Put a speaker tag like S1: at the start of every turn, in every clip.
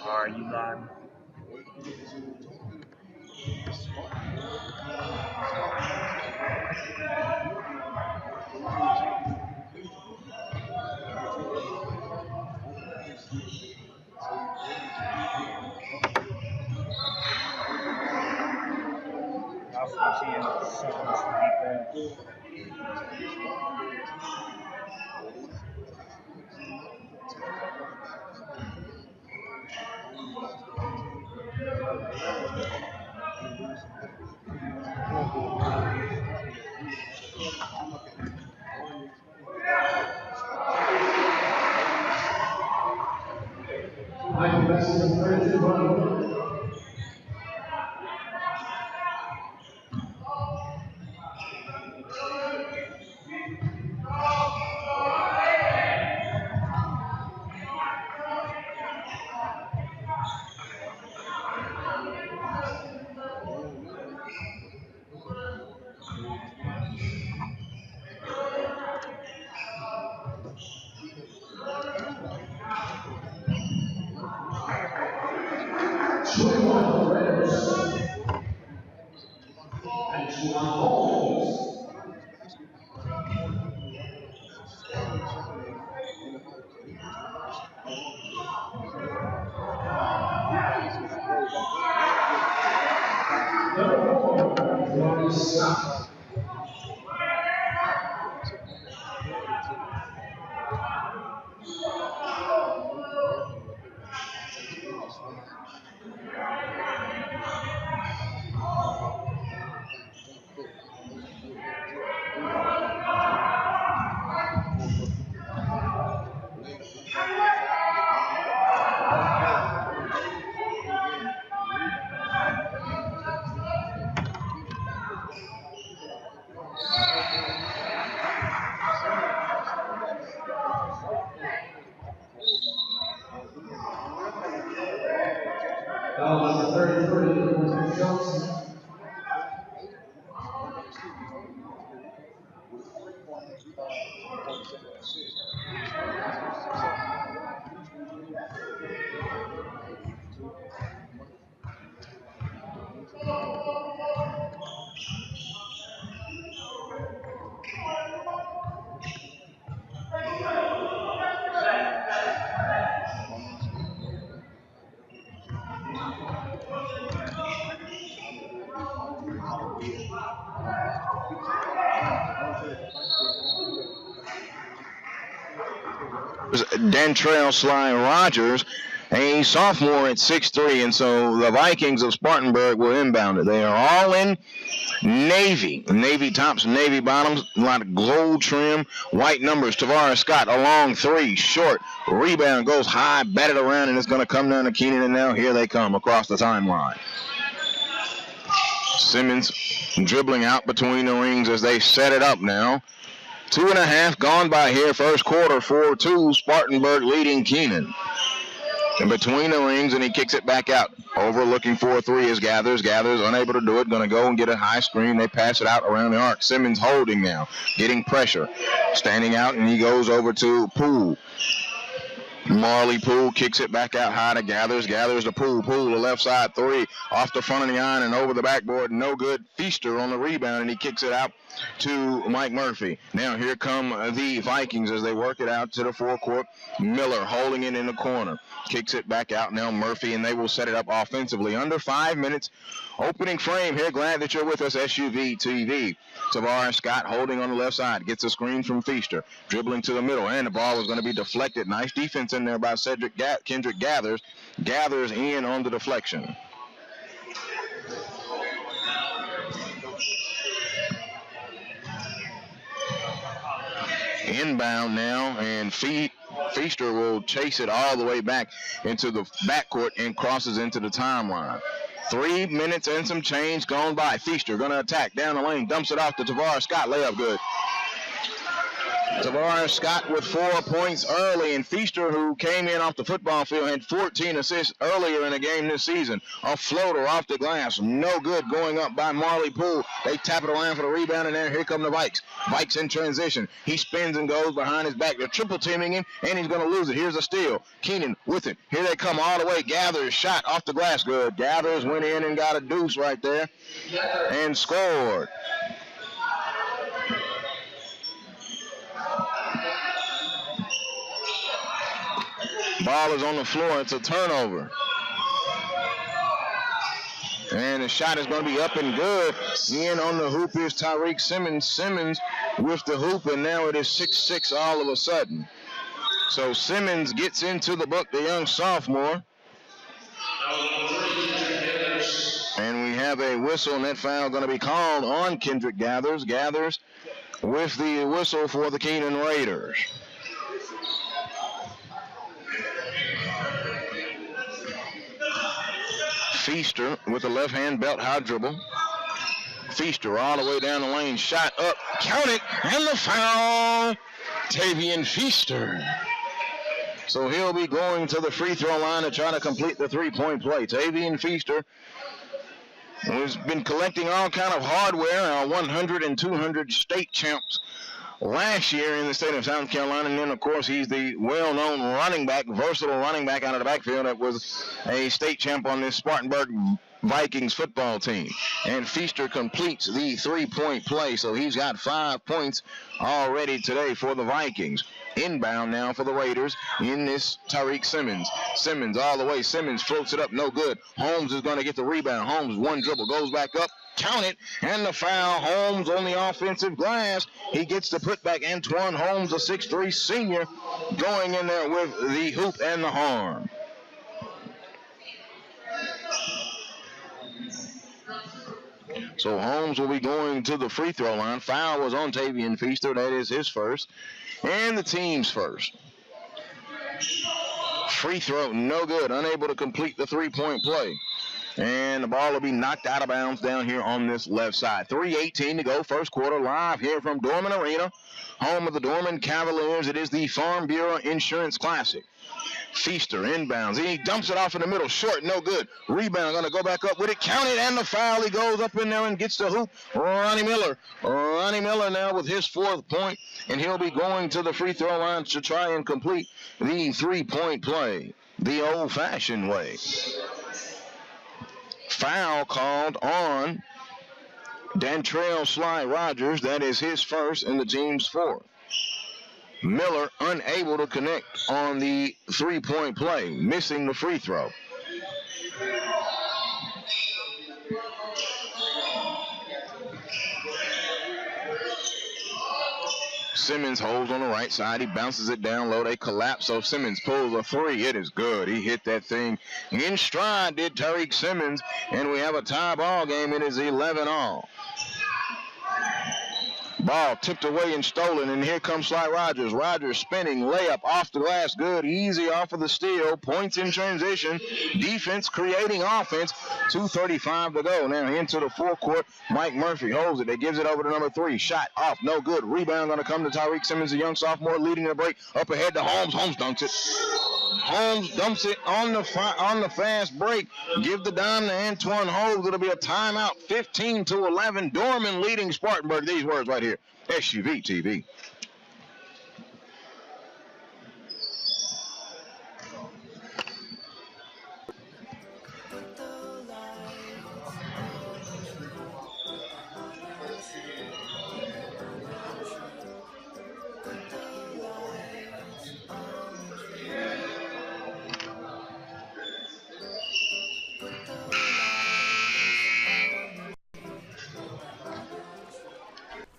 S1: Are you live? I'll switch in songs like that.
S2: Dantrell Sly Rogers, a sophomore at 6'3", and so the Vikings of Spartanburg will inbound it. They are all in navy tops, navy bottoms, a lot of gold trim, white numbers. Tavares Scott, a long three, short, rebound, goes high, batted around, and it's going to come down to Keenan, and now here they come across the timeline. Simmons dribbling out between the rings as they set it up now. 2.5 gone by here, first quarter, 4-2, Spartanburg leading Keenan. And between the rings, and he kicks it back out. Over looking for a three is Gathers. Gathers unable to do it. Going to go and get a high screen. They pass it out around the arc. Simmons holding now, getting pressure. Standing out, and he goes over to Poole. Marley Poole kicks it back out high to Gathers. Gathers to Poole. Poole to left side three. Off the front of the iron and over the backboard. No good. Feaster on the rebound, and he kicks it out to Mike Murphy. Now here come the Vikings as they work it out to the forecourt. Miller holding it in the corner. Kicks it back out now, Murphy, and they will set it up offensively. Under 5 minutes. Opening frame here. Glad that you're with us, SUV TV. Tavares Scott holding on the left side. Gets a screen from Feaster. Dribbling to the middle, and the ball is going to be deflected. Nice defense in there by Kendrick Gathers. Gathers in on the deflection. Inbound now, and Feaster will chase it all the way back into the backcourt and crosses into the timeline. 3 minutes and some change gone by. Feaster going to attack down the lane, dumps it off to Tavares Scott. Layup good. Tavares Scott with 4 points early, and Feaster, who came in off the football field, had 14 assists earlier in the game this season. A floater off the glass, no good, going up by Marley Poole. They tap it around for the rebound, and then here come the Vikes. Vikes in transition. He spins and goes behind his back. They're triple teaming him, and he's going to lose it. Here's a steal. Keenan with it. Here they come all the way. Gathers, shot off the glass, good. Gathers went in and got a deuce right there and scored. Ball is on the floor. It's a turnover. And the shot is going to be up and good. In on the hoop is Tyreek Simmons. Simmons with the hoop, and now it is 6-6 all of a sudden. So Simmons gets into the book, the young sophomore. And we have a whistle, and that foul going to be called on Kendrick Gathers. Gathers with the whistle for the Keenan Raiders. Feaster with a left-hand belt high dribble. Feaster all the way down the lane, shot up, count it, and the foul, Tavian Feaster. So he'll be going to the free throw line to try to complete the three-point play. Tavian Feaster has been collecting all kind of hardware, 100 and 200 state champs last year in the state of South Carolina, and then of course he's the well-known running back, versatile running back out of the backfield that was a state champ on this Spartanburg Vikings football team. And Feaster completes the three-point play, so he's got 5 points already today for the Vikings. Inbound now for the Raiders in this Tyreek Simmons. Simmons all the way. Simmons floats it up, no good. Holmes is going to get the rebound. Holmes, one dribble, goes back up, count it, and the foul. Holmes on the offensive glass. He gets the putback. Antoine Holmes, a 6'3 senior, going in there with the hoop and the harm. So Holmes will be going to the free throw line. Foul was on Tavian Feaster. That is his first. And the team's first. Free throw, no good. Unable to complete the three-point play. And the ball will be knocked out of bounds down here on this left side. 3:18 to go, first quarter, live here from Dorman Arena, home of the Dorman Cavaliers. It is the Farm Bureau Insurance Classic. Feaster inbounds. He dumps it off in the middle. Short, no good. Rebound, going to go back up with it. Count it, and the foul. He goes up in there and gets the hoop. Ronnie Miller. Ronnie Miller now with his 4th point, and he'll be going to the free throw line to try and complete the three-point play the old-fashioned way. Foul called on Dantrell Sly Rogers. That is his first and the team's 4th. Miller unable to connect on the three-point play, missing the free throw. Simmons holds on the right side. He bounces it down low. They collapse, so Simmons pulls a 3. It is good. He hit that thing in stride, did Tariq Simmons, and we have a tie ball game. It is 11-all. Ball tipped away and stolen, and here comes Sly Rogers. Rogers spinning, layup off the glass, good, easy off of the steal. Points in transition. Defense creating offense. 2:35 to go. Now into the forecourt. Mike Murphy holds it. They gives it over to number 3. Shot off, no good. Rebound going to come to Tyreek Simmons, a young sophomore, leading the break. Up ahead to Holmes. Holmes dunks it. Holmes dumps it on the fast break. Give the dime to Antoine Holmes. It'll be a timeout. 15-11. Dorman leading Spartanburg. These words right here. SUV TV.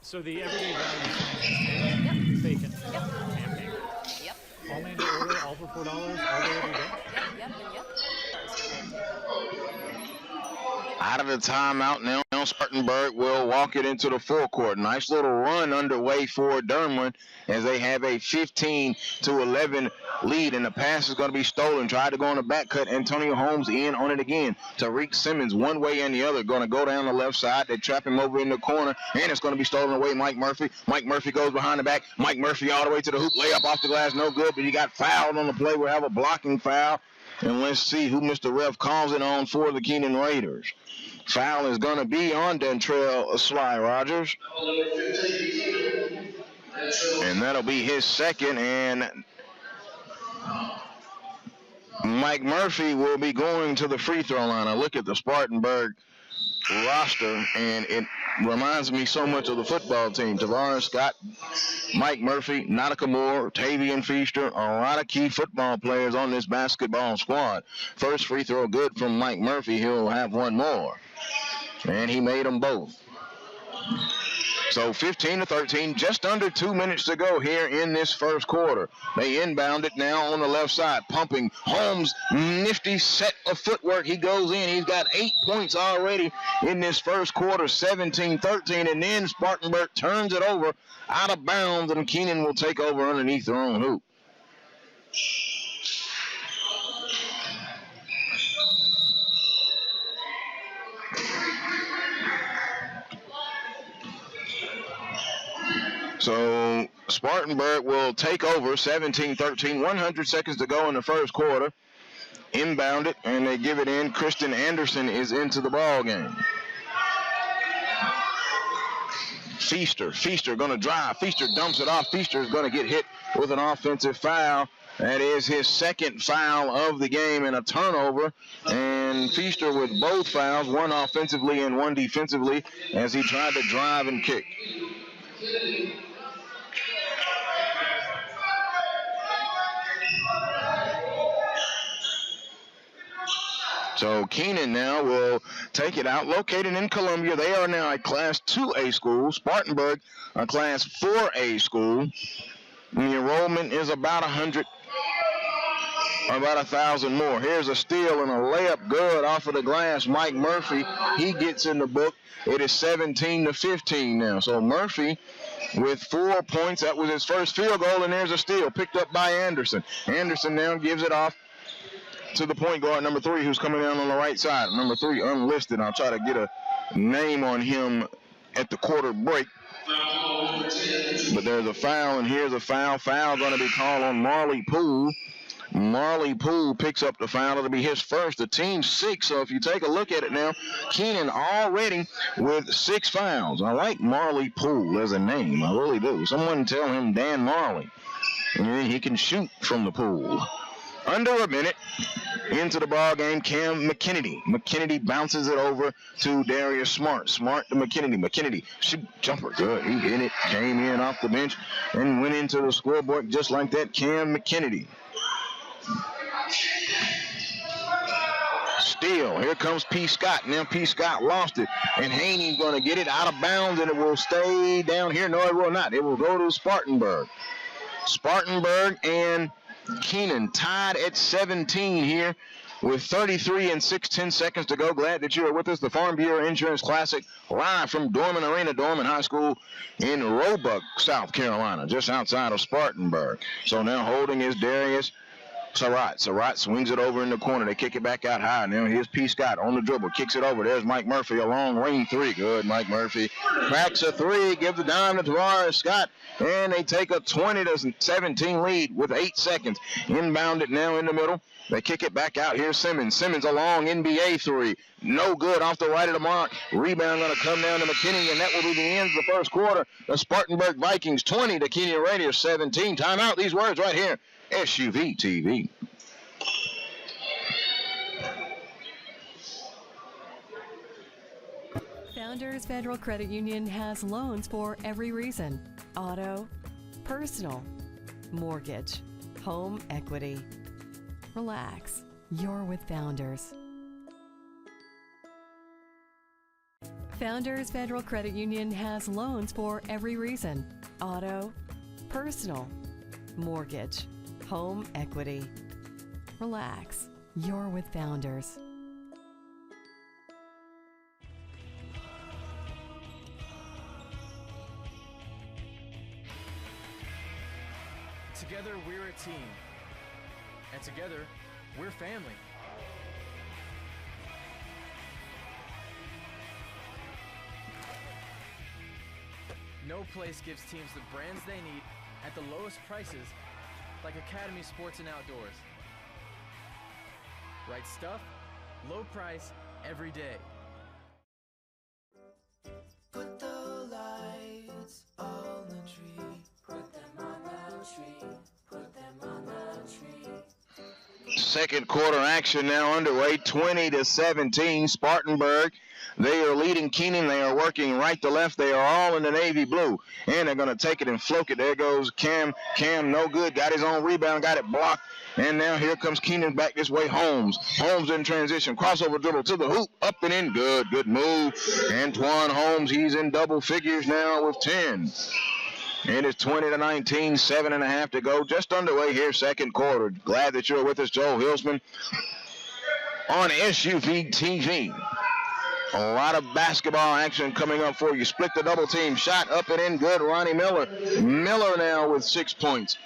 S1: So the everyday value is bacon.
S3: Yep.
S1: Pancake.
S3: Yep.
S1: All made to order, all for $4, all day every day.
S3: Yep.
S2: Out of the timeout now Now Spartanburg will walk it into the forecourt. Nice little run underway for Dermland as they have a 15-11 lead, and the pass is going to be stolen. Tried to go on the back cut. Antonio Holmes in on it again. Tariq Simmons one way and the other. Going to go down the left side. They trap him over in the corner, and it's going to be stolen away. Mike Murphy. Mike Murphy goes behind the back. Mike Murphy all the way to the hoop. Layup off the glass. No good, but he got fouled on the play. We'll have a blocking foul. And let's see who Mr. Ref calls it on for the Keenan Raiders. Foul is going to be on Dentrell Sly Rogers. And that'll be his second. And Mike Murphy will be going to the free throw line. I look at the Spartanburg roster, and it reminds me so much of the football team. Tavares Scott, Mike Murphy, Nakamura, Tavian Feaster, a lot of key football players on this basketball squad. First free throw good from Mike Murphy. He'll have one more. And he made them both. So 15-13, just under 2 minutes to go here in this first quarter. They inbound it now on the left side, pumping. Holmes, nifty set of footwork. He goes in. He's got 8 points already in this first quarter, 17-13, and then Spartanburg turns it over out of bounds, and Keenan will take over underneath their own hoop. So Spartanburg will take over 17-13, 100 seconds to go in the first quarter. Inbound it, and they give it in. Kristen Anderson is into the ball game. Feaster going to drive. Feaster dumps it off. Feaster is going to get hit with an offensive foul. That is his second foul of the game and a turnover. And Feaster with both fouls, one offensively and one defensively, as he tried to drive and kick. So Keenan now will take it out. Located in Columbia, they are now a Class 2A school. Spartanburg, a Class 4A school. And the enrollment is about 100, or about 1,000 more. Here's a steal and a layup good off of the glass. Mike Murphy, he gets in the book. It is 17-15 now. So Murphy with 4 points. That was his first field goal, and there's a steal picked up by Anderson. Anderson now gives it off to the point guard, number 3, who's coming down on the right side. Number 3, unlisted. I'll try to get a name on him at the quarter break. But there's a foul, and here's a foul. Foul going to be called on Marley Poole. Marley Poole picks up the foul. It'll be his first. The team's 6. So if you take a look at it now, Keenan already with 6 fouls. I like Marley Poole as a name. I really do. Someone tell him Dan Marley. And then he can shoot from the pool. Under a minute into the ball game, Cam McKinney. McKinney bounces it over to Darius Smart. Smart to McKinney. McKinney, shoot, jumper, good. He hit it, came in off the bench, and went into the scoreboard just like that. Cam McKinney. Steal. Here comes P. Scott. Now P. Scott lost it, and Haney's going to get it out of bounds, and it will stay down here. No, it will not. It will go to Spartanburg. Spartanburg and Keenan tied at 17 here with 33 and 6/10 seconds to go. Glad that you are with us. The Farm Bureau Insurance Classic live from Dorman Arena, Dorman High School in Roebuck, South Carolina, just outside of Spartanburg. So now holding is Darius Surratt. Surratt swings it over in the corner. They kick it back out high. Now here's P. Scott on the dribble. Kicks it over. There's Mike Murphy. A long range 3. Good. Mike Murphy cracks a 3. Gives the dime to Tavares Scott. And they take a 20-17 lead with 8 seconds. Inbound it now in the middle. They kick it back out. Here's Simmons. Simmons a long NBA 3. No good off the right of the mark. Rebound going to come down to McKinney, and that will be the end of the first quarter. The Spartanburg Vikings 20 to Keenan Raiders 17. Timeout. These words right here. SUV TV.
S3: Founders Federal Credit Union has loans for every reason. Auto, personal, mortgage, home equity. Relax. You're with Founders. Founders Federal Credit Union has loans for every reason. Auto, personal, mortgage, home equity. Relax. You're with Founders.
S4: Together, we're a team. And together, we're family. No place gives teams the brands they need at the lowest prices like Academy Sports and Outdoors. Right stuff, low price, every day.
S5: Put the lights on the tree. Put them on the tree. Put them on the tree.
S2: Second quarter action now underway, 20-17. Spartanburg, they are leading Keenan. They are working right to left. They are all in the navy blue, and they're going to take it and float it. There goes Cam. Cam, no good. Got his own rebound, got it blocked. And now here comes Keenan back this way. Holmes in transition. Crossover dribble to the hoop. Up and in. Good move. Antoine Holmes, he's in double figures now with 10. It is 20-19, 7.5 to go. Just underway here, second quarter. Glad that you're with us, Joel Hilsman, on SUV TV. A lot of basketball action coming up for you. Split the double team. Shot up and in. Good. Ronnie Miller. Miller now with 6 points.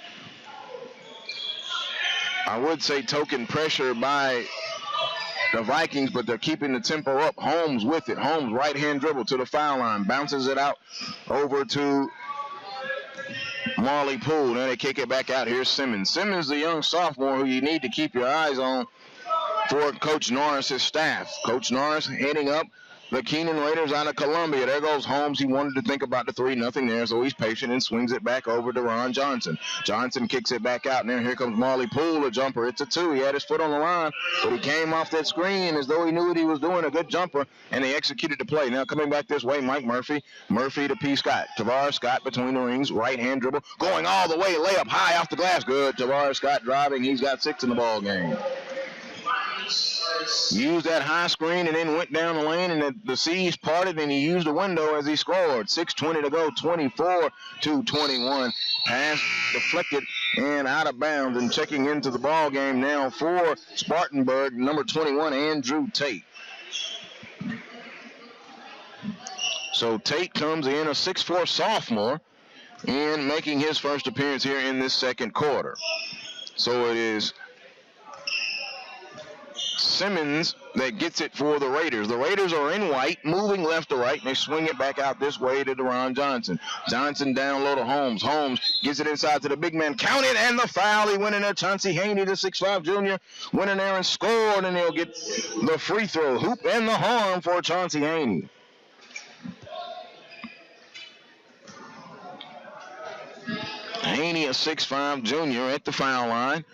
S2: I would say token pressure by the Vikings, but they're keeping the tempo up. Holmes with it. Holmes right-hand dribble to the foul line. Bounces it out over to Marley Poole. Now they kick it back out. Here's Simmons. Simmons, the young sophomore who you need to keep your eyes on for Coach Norris's staff. Coach Norris heading up the Keenan Raiders out of Columbia. There goes Holmes. He wanted to think about the 3-0 there, so he's patient and swings it back over to Ron Johnson. Johnson kicks it back out. Now here comes Marley Poole, a jumper. It's a 2. He had his foot on the line, but he came off that screen as though he knew what he was doing, a good jumper, and they executed the play. Now coming back this way, Mike Murphy. Murphy to P. Scott. Tavares Scott between the rings, right-hand dribble, going all the way, layup high off the glass. Good. Tavares Scott driving. He's got 6 in the ball game. Used that high screen and then went down the lane, and the seas parted, and he used the window as he scored. 6:20 to go, 24-21. Pass deflected and out of bounds, and checking into the ball game now for Spartanburg, number 21, Andrew Tate. So Tate comes in, a 6'4" sophomore, and making his first appearance here in this second quarter. So it is Simmons that gets it for the Raiders. The Raiders are in white, moving left to right, and they swing it back out this way to Deron Johnson. Johnson down low to Holmes. Holmes gets it inside to the big man. Count it, and the foul. He went in there. Chauncey Haney, the 6'5" junior, went in there and scored, and he'll get the free throw. Hoop and the harm for Chauncey Haney. Haney, a 6'5" junior, at the foul line.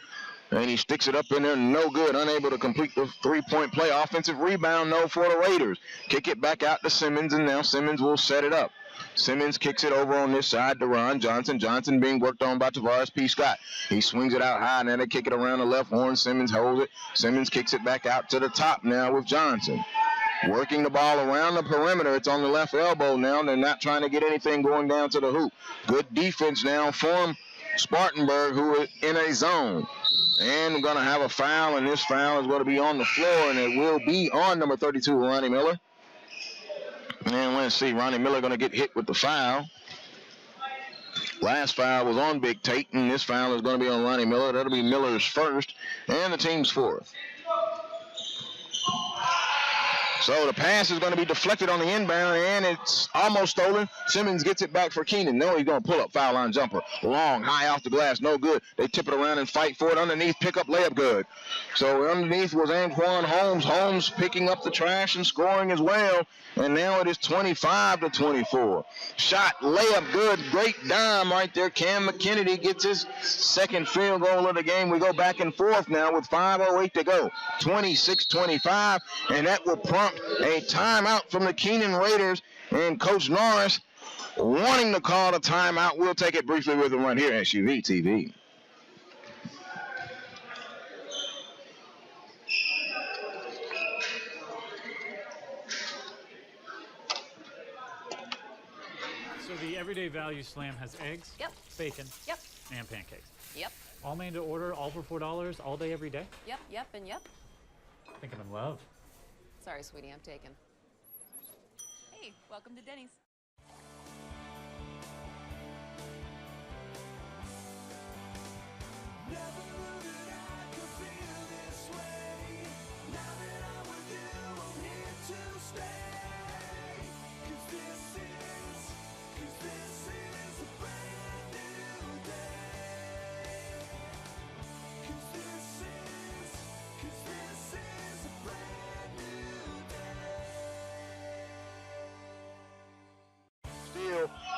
S2: And he sticks it up in there, no good, unable to complete the three-point play. Offensive rebound, no, for the Raiders. Kick it back out to Simmons, and now Simmons will set it up. Simmons kicks it over on this side to Ron Johnson. Johnson being worked on by Tavares P. Scott. He swings it out high, and then they kick it around the left horn. Simmons holds it. Simmons kicks it back out to the top now with Johnson. Working the ball around the perimeter. It's on the left elbow now. They're not trying to get anything going down to the hoop. Good defense now from Spartanburg, who is in a zone. And we're going to have a foul, and this foul is going to be on the floor, and it will be on number 32, Ronnie Miller. And let's see, Ronnie Miller going to get hit with the foul. Last foul was on Big Tate, and this foul is going to be on Ronnie Miller. That'll be Miller's first, and the team's fourth. So the pass is going to be deflected on the inbound, and it's almost stolen. Simmons gets it back for Keenan. No, he's going to pull up, foul line jumper. Long, high off the glass, no good. They tip it around and fight for it. Underneath, pick up, layup, good. So underneath was Antoine Holmes. Holmes picking up the trash and scoring as well. And now it is 25-24. Shot, layup, good. Great dime right there. Cam McKennedy gets his second field goal of the game. We go back and forth now with 5:08 to go. 26-25, and that will prompt a timeout from the Keenan Raiders, and Coach Norris wanting to call the timeout. We'll take it briefly with him right here at SUV TV.
S1: So the Everyday Value Slam has eggs,
S6: Yep.
S1: bacon,
S6: Yep.
S1: and pancakes.
S6: Yep.
S1: All made to order, all for $4, all day, every day.
S6: Yep. Yep. And yep.
S1: I think I'm in love.
S6: Sorry, sweetie, I'm taken. Hey, welcome to Denny's.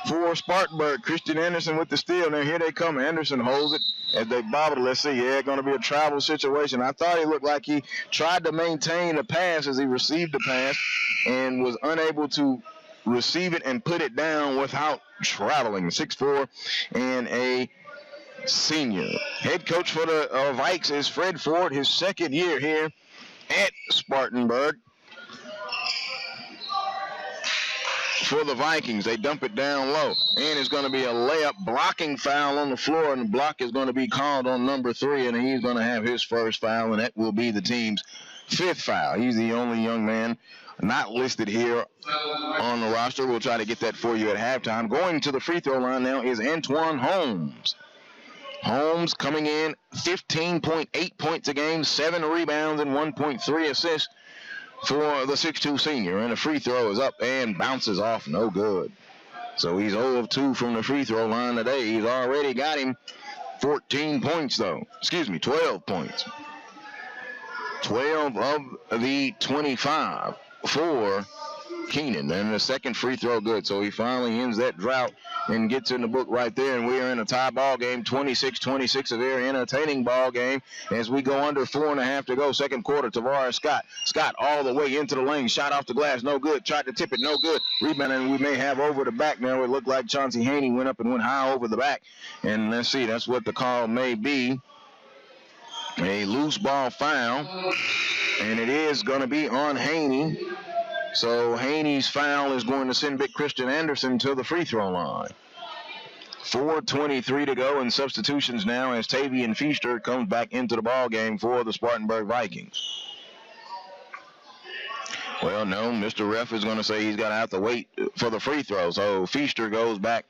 S2: For Spartanburg, Christian Anderson with the steal. Now here they come. Anderson holds it as they bobble it. Let's see. Yeah, going to be a travel situation. I thought he looked like he tried to maintain the pass as he received the pass and was unable to receive it and put it down without traveling. 6'4" and a senior. Head coach for the Vikes is Fred Ford, his second year here at Spartanburg. For the Vikings, they dump it down low, and it's going to be a layup blocking foul on the floor, and the block is going to be called on number 3, and he's going to have his first foul, and that will be the team's 5th foul. He's the only young man not listed here on the roster. We'll try to get that for you at halftime. Going to the free throw line now is Antoine Holmes. Holmes coming in 15.8 points a game, 7 rebounds, and 1.3 assists for the 6'2 senior, and the free throw is up and bounces off, no good. So he's 0 of 2 from the free throw line today. He's already got him 14 points, though. 12 points. 12 of the 25 for Keenan, and the second free throw good. So he finally ends that drought and gets in the book right there, and we are in a tie ball game, 26-26, a very entertaining ball game as we go under 4.5 to go, second quarter. Tavares Scott all the way into the lane, shot off the glass, no good, tried to tip it, no good, rebound, and we may have over the back now. It looked like Chauncey Haney went up and went high over the back, and let's see, that's what the call may be. A loose ball foul, and it is going to be on Haney. So Haney's foul is going to send big Christian Anderson to the free throw line. 4:23 to go, and substitutions now as Tavian Feaster comes back into the ball game for the Spartanburg Vikings. Well, no, Mr. Ref is going to say he's got to have to wait for the free throw. So Feaster goes back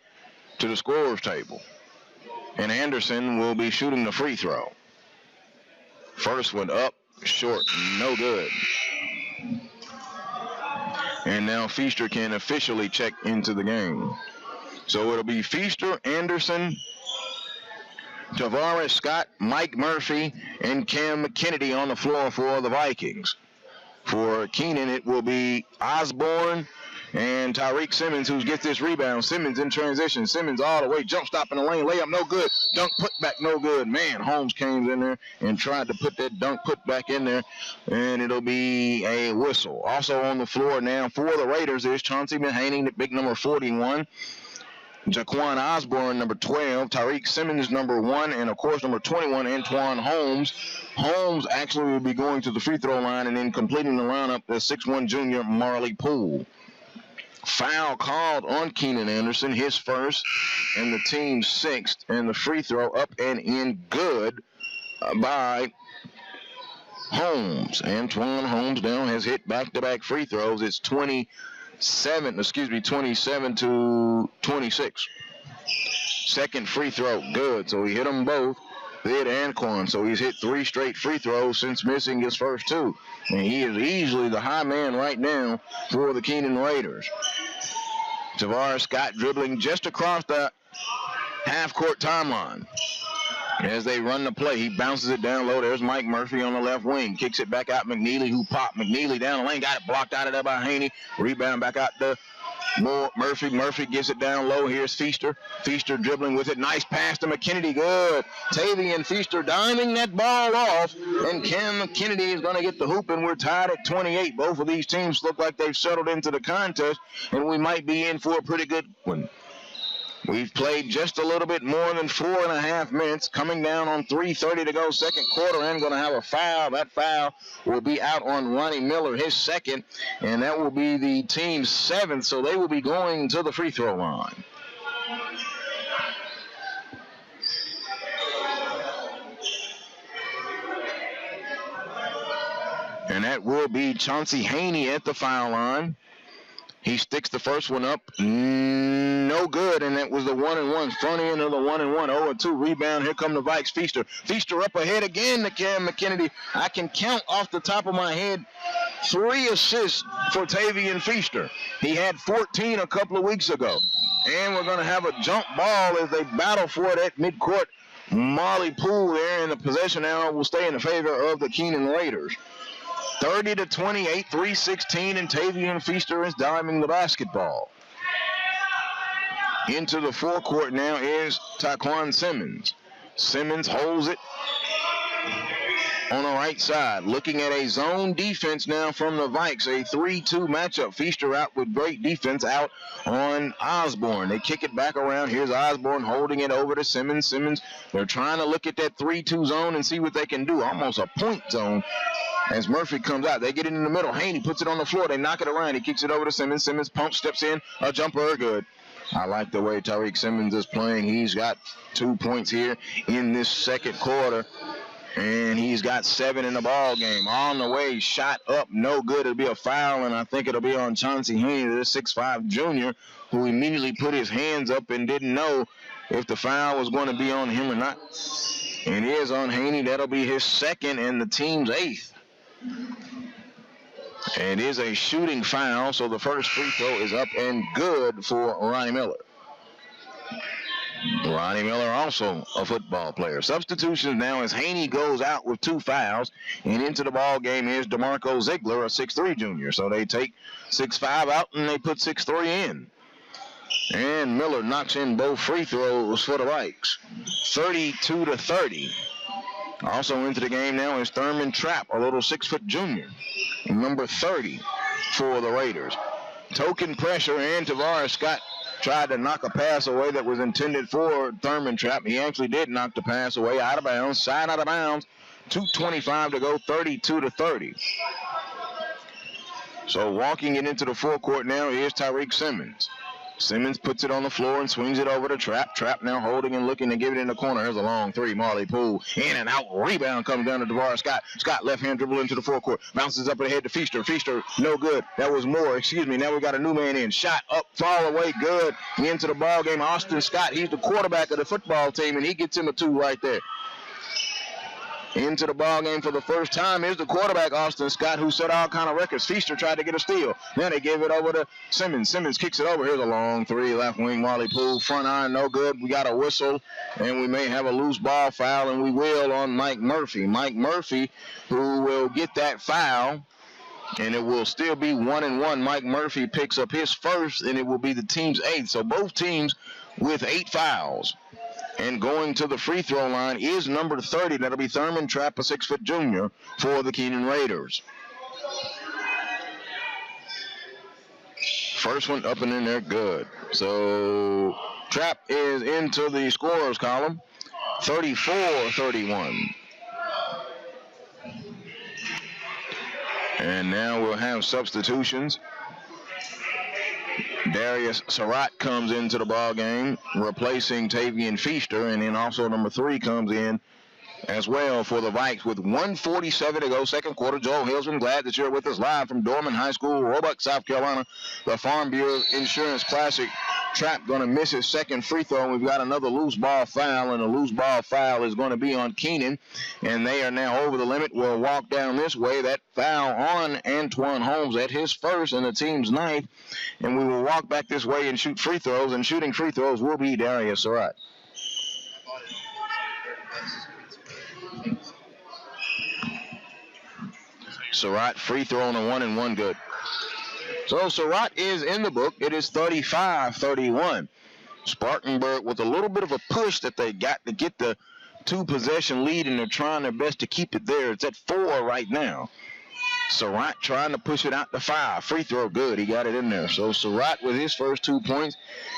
S2: to the scorer's table, and Anderson will be shooting the free throw. First one up, short, no good. And now Feaster can officially check into the game. So it'll be Feaster, Anderson, Tavares Scott, Mike Murphy, and Cam Kennedy on the floor for the Vikings. For Keenan, it will be Osborne and Tyreek Simmons who gets this rebound. Simmons in transition. Simmons all the way. Jump stop in the lane. Layup no good. Dunk put back no good. Man, Holmes came in there and tried to put that dunk put back in there. And it'll be a whistle. Also on the floor now for the Raiders is Chauncey Haney, the big number 41. Jaquan Osborne, number 12. Tyreek Simmons, number 1. And, of course, number 21, Antoine Holmes. Holmes actually will be going to the free throw line and then completing the lineup as 6'1 junior Marley Poole. Foul called on Keenan Anderson, his first, and the team's 6th. And the free throw up and in good by Holmes. Antoine Holmes now has hit back-to-back free throws. It's 27 to 26. Second free throw, good. So he hit them both. They hit Anquan, so he's hit 3 straight free throws since missing his first 2. And he is easily the high man right now for the Keenan Raiders. Tavares Scott dribbling just across the half-court timeline. As they run the play, he bounces it down low. There's Mike Murphy on the left wing. Kicks it back out. McNeely, who popped. McNeely down the lane. Got it blocked out of there by Haney. Rebound back out to Murphy. Murphy gets it down low. Here's Feaster. Feaster dribbling with it. Nice pass to McKennedy. Good. Tavian Feaster diming that ball off. And Cam Kennedy is going to get the hoop, and we're tied at 28. Both of these teams look like they've settled into the contest, and we might be in for a pretty good one. We've played just a little bit more than 4.5 minutes, coming down on 3:30 to go, second quarter, and going to have a foul. That foul will be out on Ronnie Miller, his second, and that will be the team's 7th, so they will be going to the free throw line. And that will be Chauncey Haney at the foul line. He sticks the first one up. No good, and that was the 1-1. Front end of the 1-1. 0-2 rebound. Here come the Vikes. Feaster. Feaster up ahead again to Cam McKennedy. I can count off the top of my head 3 assists for Tavian Feaster. He had 14 a couple of weeks ago. And we're going to have a jump ball as they battle for it at midcourt. Marley Poole there, and the possession now will stay in the favor of the Keenan Raiders. 30-28, 3:16, and Tavian Feaster is diving the basketball. Into the forecourt now is Taquan Simmons. Simmons holds it on the right side. Looking at a zone defense now from the Vikes. A 3-2 matchup. Feaster out with great defense out on Osborne. They kick it back around. Here's Osborne holding it over to Simmons. Simmons, they're trying to look at that 3-2 zone and see what they can do. Almost a point zone. As Murphy comes out, they get it in the middle. Haney puts it on the floor. They knock it around. He kicks it over to Simmons. Simmons pumps, steps in. A jumper, good. I like the way Tariq Simmons is playing. He's got 2 points here in this second quarter. And he's got 7 in the ball game. On the way, shot up, no good. It'll be a foul, and I think it'll be on Chauncey Haney, the 6'5 junior, who immediately put his hands up and didn't know if the foul was going to be on him or not. And it is on Haney. That'll be his second and the team's 8th. And it is a shooting foul, so the first free throw is up and good for Ronnie Miller. Ronnie Miller also a football player. Substitutions now as Haney goes out with 2 fouls, and into the ball game is DeMarco Ziegler, a 6'3 junior. So they take 6'5 out and they put 6'3 in. And Miller knocks in both free throws for the Vikes. 32-30. Also into the game now is Thurman Trapp, a little 6-foot junior, number 30 for the Raiders. Token pressure, and Tavares Scott tried to knock a pass away that was intended for Thurman Trapp. He actually did knock the pass away out of bounds, side out of bounds. 2:25 to go, 32-30. So walking it into the forecourt now is Tariq Simmons. Simmons puts it on the floor and swings it over to Trapp. Trapp now holding and looking to give it in the corner. Here's a long 3. Marley Poole in and out. Rebound comes down to DeVar Scott. Scott left hand dribble into the forecourt. Bounces up ahead to Feaster. Feaster, no good. That was Moore. Excuse me. Now we got a new man in. Shot up, fall away, good. Into the ball game. Austin Scott, he's the quarterback of the football team, and he gets him a 2 right there. Into the ball game for the first time is the quarterback, Austin Scott, who set all kind of records. Feaster tried to get a steal. Then they gave it over to Simmons. Simmons kicks it over. Here's a long 3, left wing, Marley Poole. Front iron, no good. We got a whistle, and we may have a loose ball foul, and we will on Mike Murphy. Mike Murphy, who will get that foul, and it will still be 1-1. Mike Murphy picks up his first, and it will be the team's 8th. So both teams with 8 fouls. And going to the free throw line is number 30. That'll be Thurman Trapp, a 6-foot junior for the Keenan Raiders. First one up and in there, good. So Trapp is into the scorers column, 34-31. And now we'll have substitutions. Darius Surratt comes into the ball game, replacing Tavian Feaster, and then also number 3 comes in as well for the Vikes with 1:47 to go, second quarter. Joel Hillsman, glad that you're with us live from Dorman High School, Roebuck, South Carolina. The Farm Bureau Insurance Classic. Trapp going to miss his second free throw, and we've got another loose ball foul, and a loose ball foul is going to be on Keenan, and they are now over the limit. We'll walk down this way. That foul on Antoine Holmes at his first and the team's 9th, and we will walk back this way and shoot free throws, and shooting free throws will be Darius Surratt. Surratt free throw on a 1-1, good. So Surratt is in the book. It is 35-31. Spartanburg with a little bit of a push that they got to get the 2-possession lead, and they're trying their best to keep it there. It's at 4 right now. Surratt trying to push it out to 5. Free throw, good. He got it in there. So Surratt with his first 2 points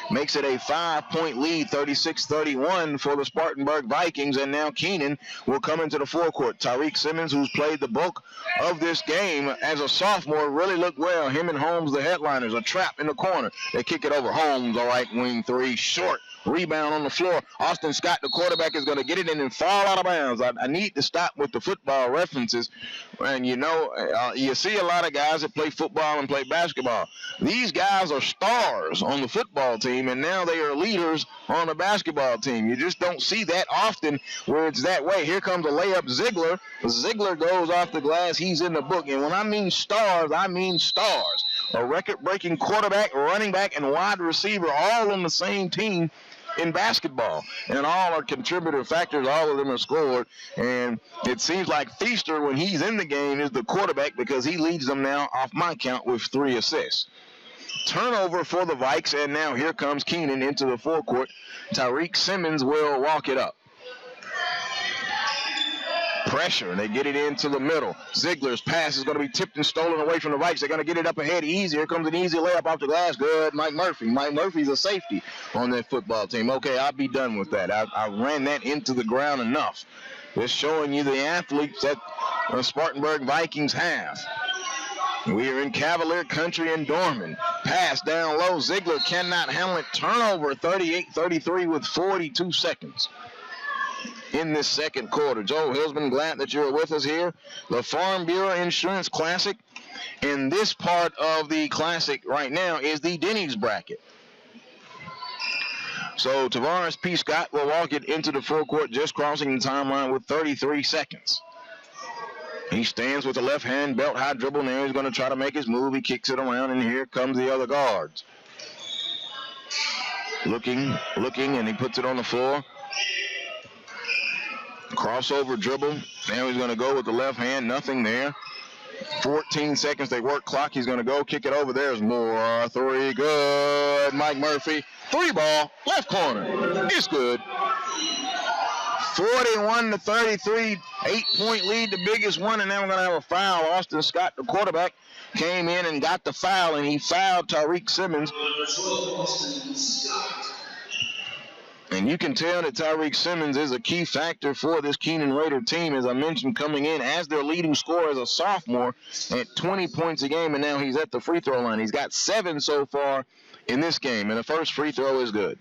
S2: makes it a 5-point lead, 36-31 for the Spartanburg Vikings. And now Keenan will come into the forecourt. Tariq Simmons, who's played the bulk of this game as a sophomore, really looked well. Him and Holmes, the headliners. A trap in the corner. They kick it over. Holmes, a right wing 3, short. Rebound on the floor. Austin Scott, the quarterback, is going to get it in and fall out of bounds. I need to stop with the football references. And, you know, You see a lot of guys that play football and play basketball. These guys are stars on the football team, and now they are leaders on the basketball team. You just don't see that often where it's that way. Here comes a layup, Ziegler. Ziegler goes off the glass. He's in the book. And when I mean stars, I mean stars. A record-breaking quarterback, running back, and wide receiver all on the same team in basketball, and all are contributor factors. All of them are scored, and it seems like Feaster, when he's in the game, is the quarterback because he leads them now off my count with 3 assists. Turnover for the Vikes, and now here comes Keenan into the forecourt. Tyreek Simmons will walk it up. Pressure, and they get it into the middle. Ziegler's pass is going to be tipped and stolen away from the Vikes. They're going to get it up ahead easy. Here comes an easy layup off the glass. Good, Mike Murphy. Mike Murphy's a safety on that football team. Okay, I'll be done with that. I ran that into the ground enough. Just showing you the athletes that the Spartanburg Vikings have. We are in Cavalier country in Dorman. Pass down low. Ziegler cannot handle it. Turnover, 38-33 with 42 seconds in this second quarter. Joe Hillsman, glad that you're with us here. The Farm Bureau Insurance Classic. And this part of the Classic right now is the Denny's bracket. So Tavares P. Scott will walk it into the forecourt, just crossing the timeline with 33 seconds. He stands with the left hand, belt high dribble. Now he's going to try to make his move. He kicks it around, and here comes the other guards. Looking, and he puts it on the floor. Crossover dribble. Now he's going to go with the left hand. Nothing there. 14 seconds. They work clock. He's going to go kick it over. There's more. 3. Good. Mike Murphy. 3 ball. Left corner. It's good. 41-33. 8-point lead. The biggest one. And now we're going to have a foul. Austin Scott, the quarterback, came in and got the foul. And he fouled Tyreek Simmons. And you can tell that Tyreek Simmons is a key factor for this Keenan Raider team, as I mentioned, coming in as their leading scorer as a sophomore at 20 points a game, and now he's at the free throw line. He's got 7 so far in this game, and the first free throw is good.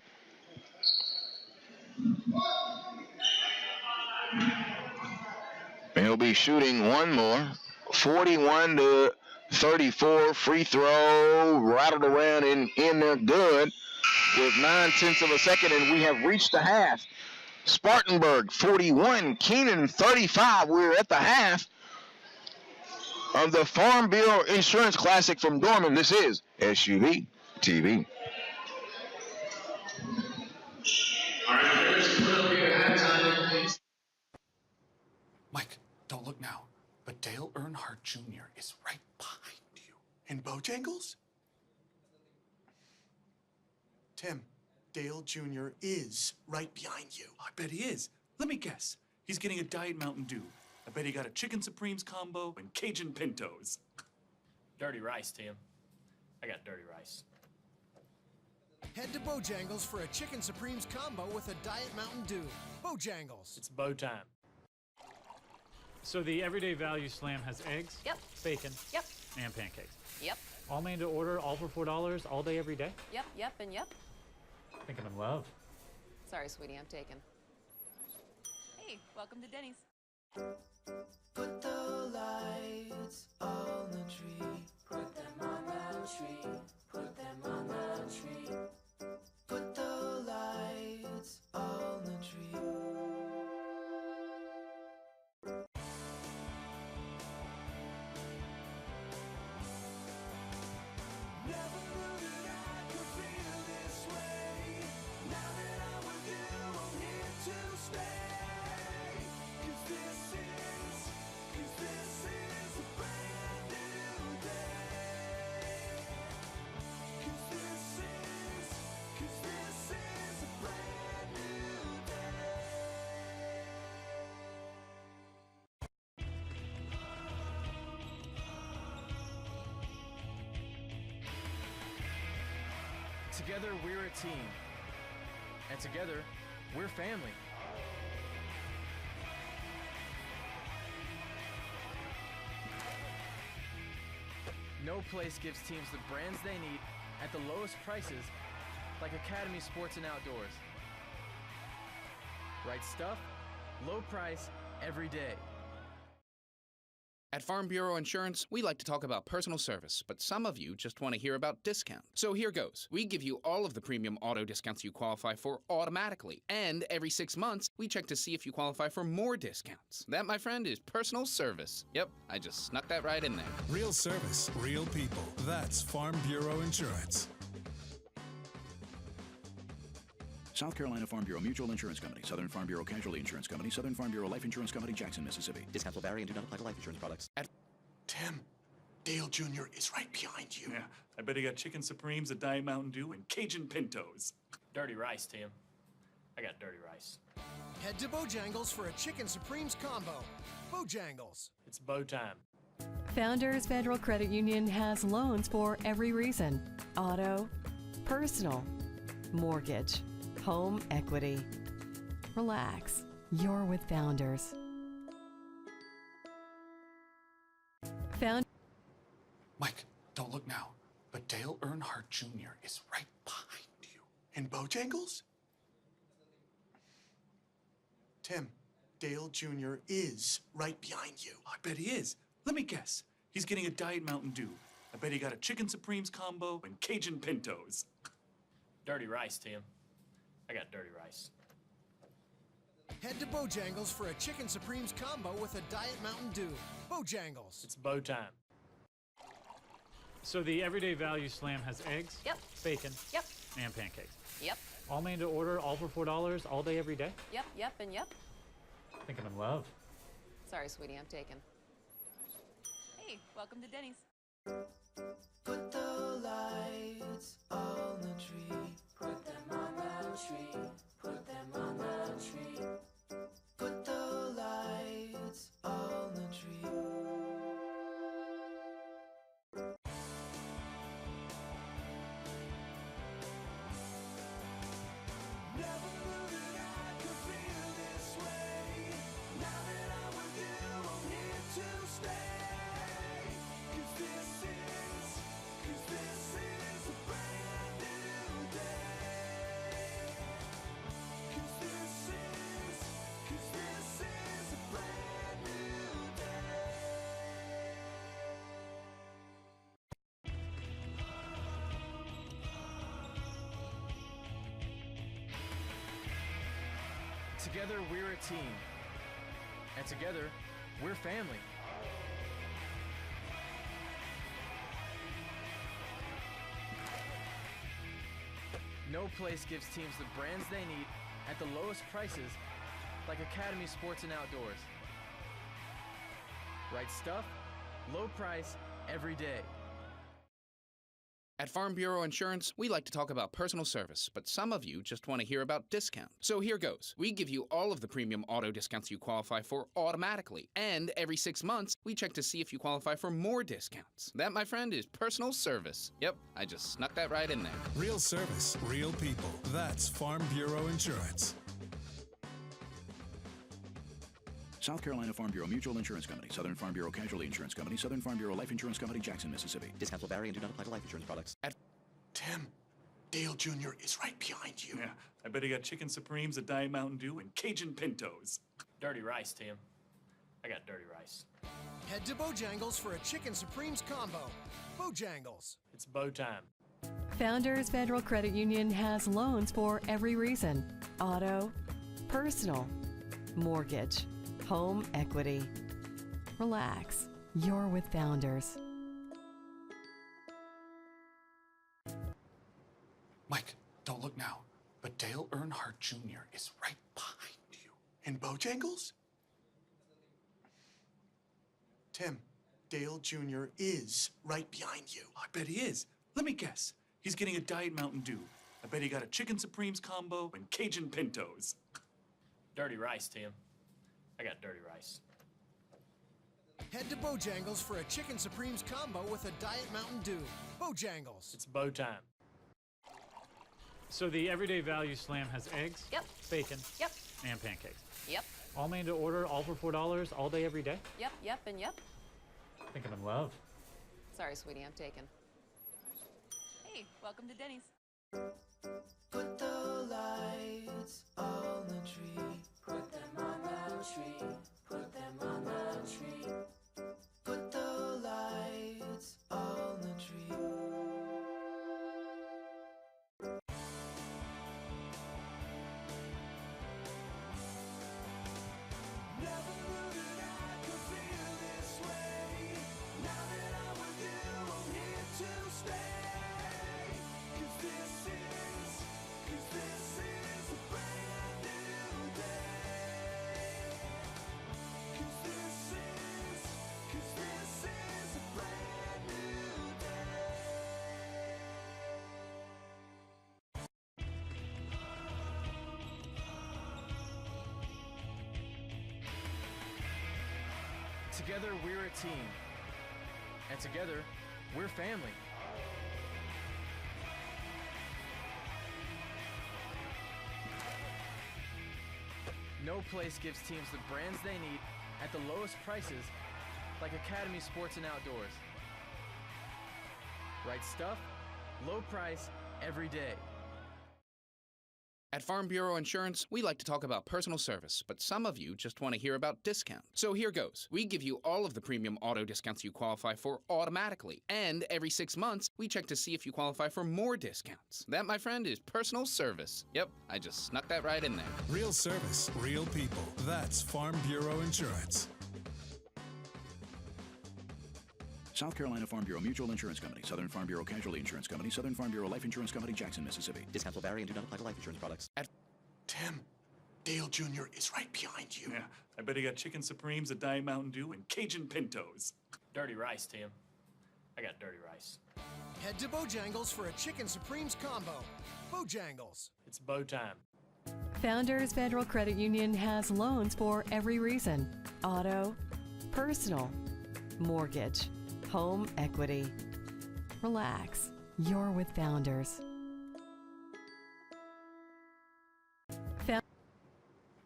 S2: And he'll be shooting one more. 41-34, free throw, rattled around in there, good. With 9/10 of a second, and we have reached the half. Spartanburg 41, Keenan 35. We're at the half of the Farm Bureau Insurance Classic from Dorman. This is SUV TV.
S7: All right, put up here at halftime, please.
S8: Mike, don't look now, but Dale Earnhardt Jr. is right behind you.
S9: In Bojangles? Tim, Dale Jr. is right behind you.
S8: I bet he is. Let me guess. He's getting a Diet Mountain Dew. I bet he got a Chicken Supremes combo and Cajun Pintos.
S10: Dirty rice, Tim. I got dirty rice.
S11: Head to Bojangles for a Chicken Supremes combo with a Diet Mountain Dew. Bojangles.
S10: It's bow time.
S1: So the Everyday Value Slam has eggs,
S6: Yep.
S1: bacon,
S6: Yep.
S1: and pancakes.
S6: Yep.
S1: All made to order, all for $4, all day, every day.
S6: Yep. Yep. And yep.
S1: I think I'm in love.
S6: Sorry, sweetie, I'm taken. Hey, welcome to Denny's.
S5: Put the lights on the tree. Put them on the tree. Put them on the tree. Put the lights on the tree. Never knew that I could feel this way. Now that I'm with you, I'm here to stay. 'Cause this is a brand new day. 'Cause this is a brand new day.
S4: Together, we're a team. And together, we're family. No place gives teams the brands they need at the lowest prices like Academy Sports and Outdoors. Right stuff, low price, every day.
S12: At Farm Bureau Insurance, we like to talk about personal service, but some of you just want to hear about discount. So here goes. We give you all of the premium auto discounts you qualify for automatically. And every 6 months, we check to see if you qualify for more discounts. That, my friend, is personal service. Yep, I just snuck that right in there.
S13: Real service, real people. That's Farm Bureau Insurance.
S14: South Carolina Farm Bureau Mutual Insurance Company, Southern Farm Bureau Casualty Insurance Company, Southern Farm Bureau Life Insurance Company, Jackson, Mississippi.
S15: Discounts will vary and do not apply to life insurance products.
S9: Tim, Dale Jr. is right behind you.
S8: Yeah, I bet he got chicken supremes, a Diet Mountain Dew, and Cajun Pintos.
S10: Dirty rice, Tim. I got dirty rice.
S11: Head to Bojangles for a Chicken Supremes combo. Bojangles.
S10: It's bow time.
S3: Founders Federal Credit Union has loans for every reason: auto, personal, mortgage, home equity. Relax, you're with Founders.
S8: Mike, don't look now, but Dale Earnhardt Jr. is right behind you.
S9: In Bojangles? Tim, Dale Jr. is right behind you.
S8: I bet he is. Let me guess. He's getting a Diet Mountain Dew. I bet he got a Chicken Supremes combo and Cajun Pintos.
S10: Dirty rice, Tim. I got dirty rice.
S11: Head to Bojangles for a Chicken Supremes combo with a Diet Mountain Dew. Bojangles.
S10: It's bow time.
S1: So the Everyday Value Slam has eggs,
S6: Yep.
S1: bacon,
S6: Yep.
S1: and pancakes.
S6: Yep.
S1: All made to order, all for $4, all day, every day.
S6: Yep. Yep. And yep.
S1: I think I'm in love.
S6: Sorry, sweetie, I'm taken. Hey, welcome to Denny's.
S5: Put the lights on the tree. Put them on the tree. Put them on the tree. Put the lights on the tree. Never knew that I could feel this way. Now that I'm with you, I'm here to stay. 'Cause this is a brand new day. 'Cause this is a brand new day.
S4: Together, we're a team. And together, we're family. No place gives teams the brands they need at the lowest prices like Academy Sports and Outdoors. Right stuff, low price, every day.
S12: At Farm Bureau Insurance, we like to talk about personal service, but some of you just want to hear about discount. So here goes. We give you all of the premium auto discounts you qualify for automatically. And every 6 months, we check to see if you qualify for more discounts. That, my friend, is personal service. Yep, I just snuck that right in there.
S13: Real service, real people. That's Farm Bureau Insurance.
S14: South Carolina Farm Bureau Mutual Insurance Company, Southern Farm Bureau Casualty Insurance Company, Southern Farm Bureau Life Insurance Company, Jackson, Mississippi.
S15: Discounts will vary and do not apply to life insurance products.
S9: Tim, Dale Jr. is right behind you.
S8: Yeah, I bet he got chicken supremes, a Diet Mountain Dew, and Cajun Pintos.
S10: Dirty rice, Tim. I got dirty rice.
S11: Head to Bojangles for a Chicken Supremes combo. Bojangles.
S10: It's bow time.
S3: Founders Federal Credit Union has loans for every reason: auto, personal, mortgage, home equity. Relax, you're with Founders.
S8: Mike, don't look now, but Dale Earnhardt Jr. is right behind you.
S9: In Bojangles? Tim, Dale Jr. is right behind you.
S8: I bet he is. Let me guess. He's getting a Diet Mountain Dew. I bet he got a Chicken Supremes combo and Cajun Pintos.
S10: Dirty rice, Tim. I got dirty rice.
S11: Head to Bojangles for a Chicken Supremes combo with a Diet Mountain Dew. Bojangles.
S10: It's bow time.
S1: So the Everyday Value Slam has eggs,
S6: Yep.
S1: bacon,
S6: Yep.
S1: and pancakes.
S6: Yep.
S1: All made to order, all for $4, all day, every day.
S6: Yep. Yep. And yep.
S1: I think I'm in love.
S6: Sorry, sweetie, I'm taken. Hey, welcome to Denny's.
S5: Put the lights on the tree. Put them on the tree. Put them on the tree.
S4: Together, we're a team. And together, we're family. No place gives teams the brands they need at the lowest prices like Academy Sports and Outdoors. Right stuff, low price, every day.
S12: At Farm Bureau Insurance, we like to talk about personal service, but some of you just want to hear about discount. So here goes. We give you all of the premium auto discounts you qualify for automatically. And every 6 months, we check to see if you qualify for more discounts. That, my friend, is personal service. Yep, I just snuck that right in there.
S13: Real service, real people. That's Farm Bureau Insurance.
S14: South Carolina Farm Bureau Mutual Insurance Company, Southern Farm Bureau Casualty Insurance Company, Southern Farm Bureau Life Insurance Company, Jackson, Mississippi.
S15: Discounts will vary and do not apply to life insurance products.
S9: Tim, Dale Jr. is right behind you.
S8: Yeah, I bet he got chicken supremes, a Diet Mountain Dew, and Cajun Pintos.
S10: Dirty rice, Tim. I got dirty rice.
S11: Head to Bojangles for a Chicken Supremes combo. Bojangles.
S10: It's bow time.
S3: Founders Federal Credit Union has loans for every reason: auto, personal, mortgage, home equity. Relax, you're with Founders.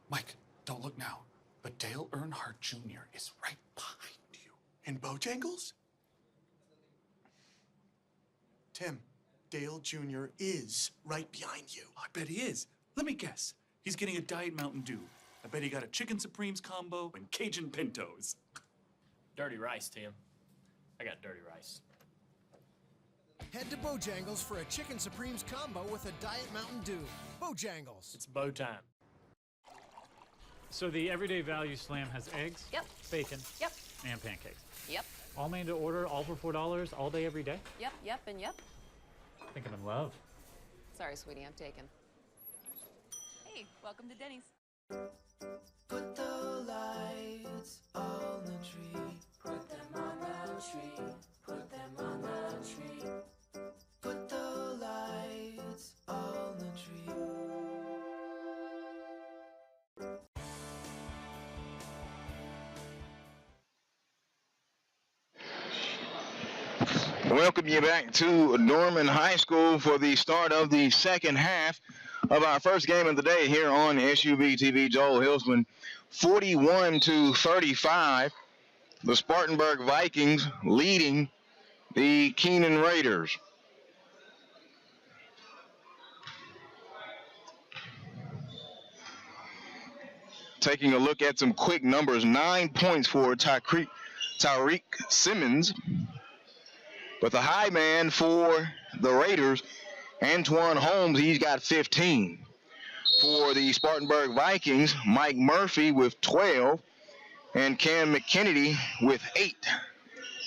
S8: Mike, don't look now, but Dale Earnhardt Jr. is right behind you.
S9: In Bojangles? Tim, Dale Jr. is right behind you.
S8: I bet he is. Let me guess. He's getting a Diet Mountain Dew. I bet he got a Chicken Supremes combo and Cajun Pintos.
S10: Dirty rice, Tim. I got dirty rice.
S11: Head to Bojangles for a Chicken Supremes combo with a Diet Mountain Dew. Bojangles.
S10: It's bow time.
S1: So the Everyday Value Slam has eggs,
S6: Yep.
S1: bacon,
S6: Yep.
S1: and pancakes.
S6: Yep.
S1: All made to order, all for $4, all day, every day.
S6: Yep. Yep. And yep.
S1: I think I'm in love.
S6: Sorry, sweetie, I'm taken. Hey, welcome to Denny's.
S5: Put the lights on the tree. Put them on the tree. Put them on the tree. Put the lights on the tree.
S2: Welcome you back to Norman High School for the start of the second half of our first game of the day here on SUB TV. Joel Hilsman, 41-35. The Spartanburg Vikings leading the Keenan Raiders. Taking a look at some quick numbers, 9 points for Tyreek Simmons. But the high man for the Raiders, Antoine Holmes, he's got 15. For the Spartanburg Vikings, Mike Murphy with 12, and Cam McKennedy with 8.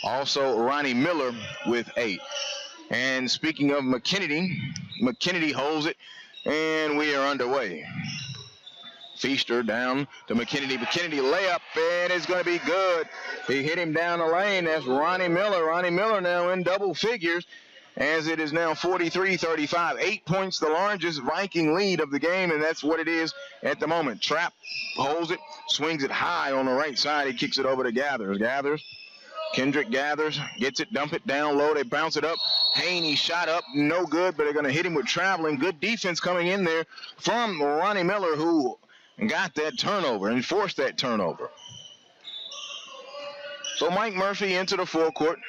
S2: Also, Ronnie Miller with 8. And speaking of McKennedy holds it, and we are underway. Feaster down to McKennedy. McKennedy layup, and it's going to be good. He hit him down the lane. That's Ronnie Miller. Ronnie Miller now in double figures, as it is now 43-35. 8 points, the largest Viking lead of the game, and that's what it is at the moment. Trapp holds it, swings it high on the right side. He kicks it over to Gathers. Kendrick Gathers, gets it, dump it down low. They bounce it up. Haney shot up, no good, but they're going to hit him with traveling. Good defense coming in there from Ronnie Miller, who got that turnover and forced that turnover. So Mike Murphy into the forecourt,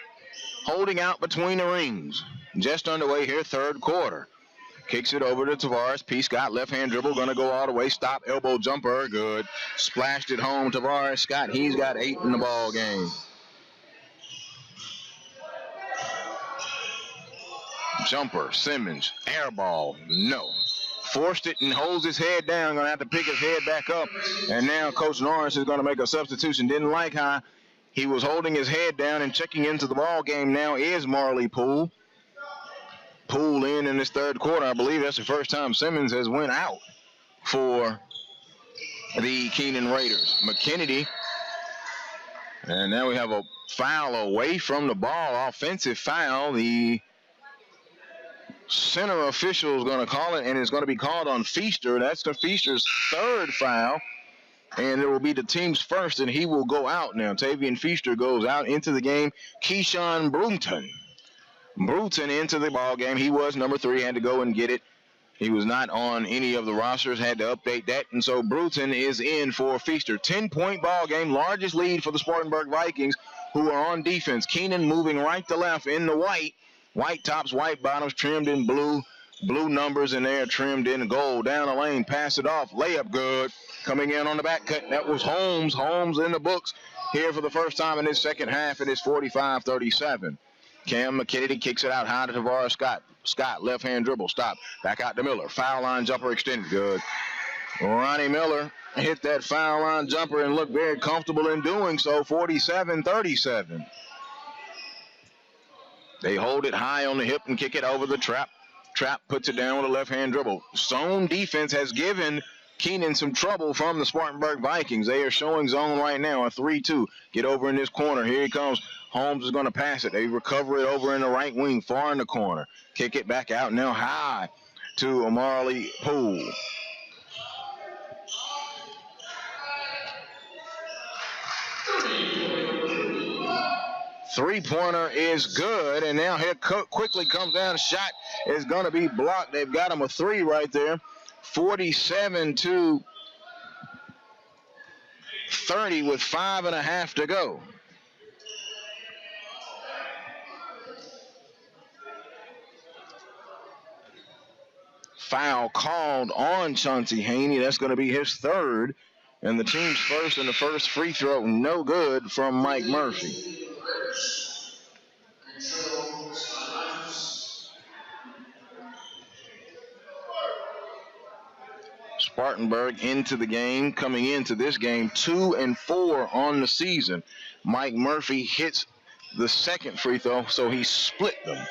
S2: holding out between the rings. Just underway here, third quarter. Kicks it over to Tavares. P. Scott, left-hand dribble, going to go all the way. Stop, elbow jumper, good. Splashed it home. Tavares Scott, he's got 8 in the ball game. Jumper, Simmons, air ball, no. Forced it and holds his head down. Going to have to pick his head back up. And now Coach Norris is going to make a substitution. Didn't like how he was holding his head down, and checking into the ball game now is Marley Poole. Poole in this third quarter. I believe that's the first time Simmons has went out for the Keenan Raiders. McKennedy. And now we have a foul away from the ball. Offensive foul. The center official is going to call it, and it's going to be called on Feaster. That's Feaster's third foul. And it will be the team's first, and he will go out now. Tavian Feaster goes out into the game. Keyshawn Bruton into the ball game. He was number 3, had to go and get it. He was not on any of the rosters, had to update that, and so Bruton is in for Feaster. 10-point ball game, largest lead for the Spartanburg Vikings, who are on defense. Keenan moving right to left in the white. White tops, white bottoms, trimmed in blue. Blue numbers in there, trimmed in gold. Down the lane, pass it off, layup good. Coming in on the back cut, that was Holmes. Holmes in the books here for the first time in his second half. It is 45-37. Cam McKinney kicks it out high to Tavares Scott. Scott, left-hand dribble, stop. Back out to Miller. Foul line jumper extended, good. Ronnie Miller hit that foul line jumper and looked very comfortable in doing so. 47-37. They hold it high on the hip and kick it over the trap. Trap puts it down with a left-hand dribble. Zone defense has given Keenan some trouble from the Spartanburg Vikings. They are showing zone right now, a 3-2. Get over in this corner. Here he comes. Holmes is going to pass it. They recover it over in the right wing, far in the corner. Kick it back out now high to Marley Poole. Three-pointer is good, and now here quickly comes down. Shot is going to be blocked. They've got him a 3 right there. 47-30 with 5.5 to go. Foul called on Chauncey Haney. That's going to be his 3rd. And the team's first, and the first free throw, no good from Mike Murphy. Spartanburg into the game, coming into this game 2-4 on the season. Mike Murphy hits the second free throw, so he split them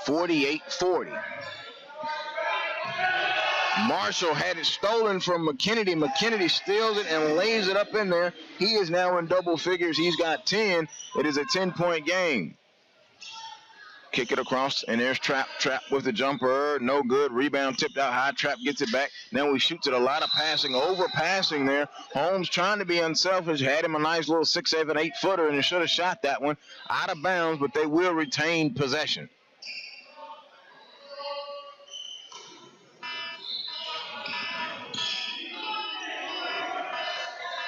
S2: 48-40. Marshall had it stolen from McKinney. McKinney steals it and lays it up in there. He is now in double figures. He's got 10. It is a 10-point game. Kick it across, and there's Trap. Trap with the jumper. No good. Rebound tipped out high. Trap gets it back. Now he shoots it. A lot of passing. Overpassing there. Holmes trying to be unselfish. Had him a nice little 6, 7, 8-footer, and he should have shot that one out of bounds, but they will retain possession.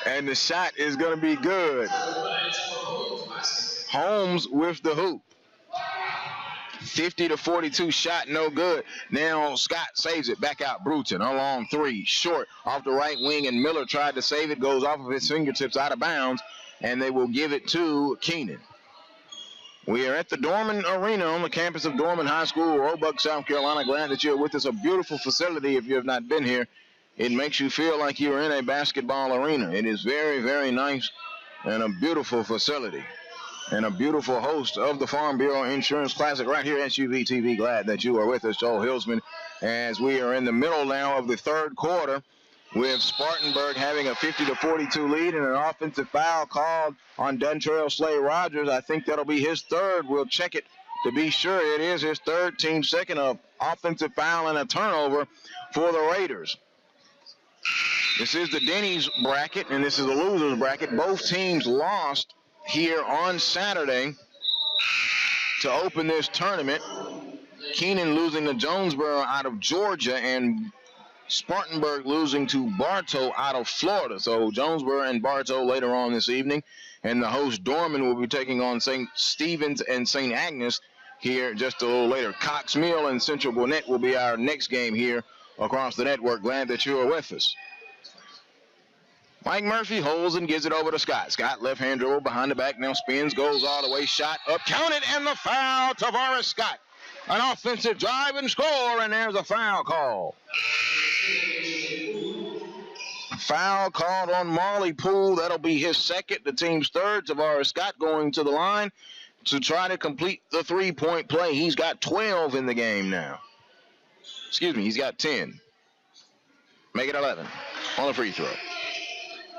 S2: And the shot is going to be good. Holmes with the hoop. 50-42 shot, no good. Now Scott saves it. Back out Bruton. A long 3. Short off the right wing, and Miller tried to save it. Goes off of his fingertips out of bounds, and they will give it to Keenan. We are at the Dorman Arena on the campus of Dorman High School, Roebuck, South Carolina. Glad that you're with us. A beautiful facility if you have not been here. It makes you feel like you're in a basketball arena. It is very, very nice and a beautiful facility and a beautiful host of the Farm Bureau Insurance Classic right here at SUV TV. Glad that you are with us, Joel Hilsman, as we are in the middle now of the third quarter with Spartanburg having a 50-42 lead and an offensive foul called on Duntrail Slay Rogers. I think that'll be his 3rd. We'll check it to be sure. It is his 3rd, team 2nd of offensive foul and a turnover for the Raiders. This is the Denny's bracket, and this is the losers bracket. Both teams lost here on Saturday to open this tournament. Keenan losing to Jonesboro out of Georgia, and Spartanburg losing to Bartow out of Florida. So Jonesboro and Bartow later on this evening, and the host Dorman will be taking on St. Stephen's and St. Agnes here just a little later. Cox Mill and Central Gwinnett will be our next game here across the network. Glad that you are with us. Mike Murphy holds and gives it over to Scott. Scott, left-hand dribble behind the back, now spins, goes all the way, shot up, counted, and the foul, Tavares Scott. An offensive drive and score, and there's a foul call. Foul called on Marley Poole. That'll be his 2nd, the team's 3rd. Tavares Scott going to the line to try to complete the 3-point play. He's got 12 in the game now. Excuse me, he's got 10. Make it 11 on the free throw.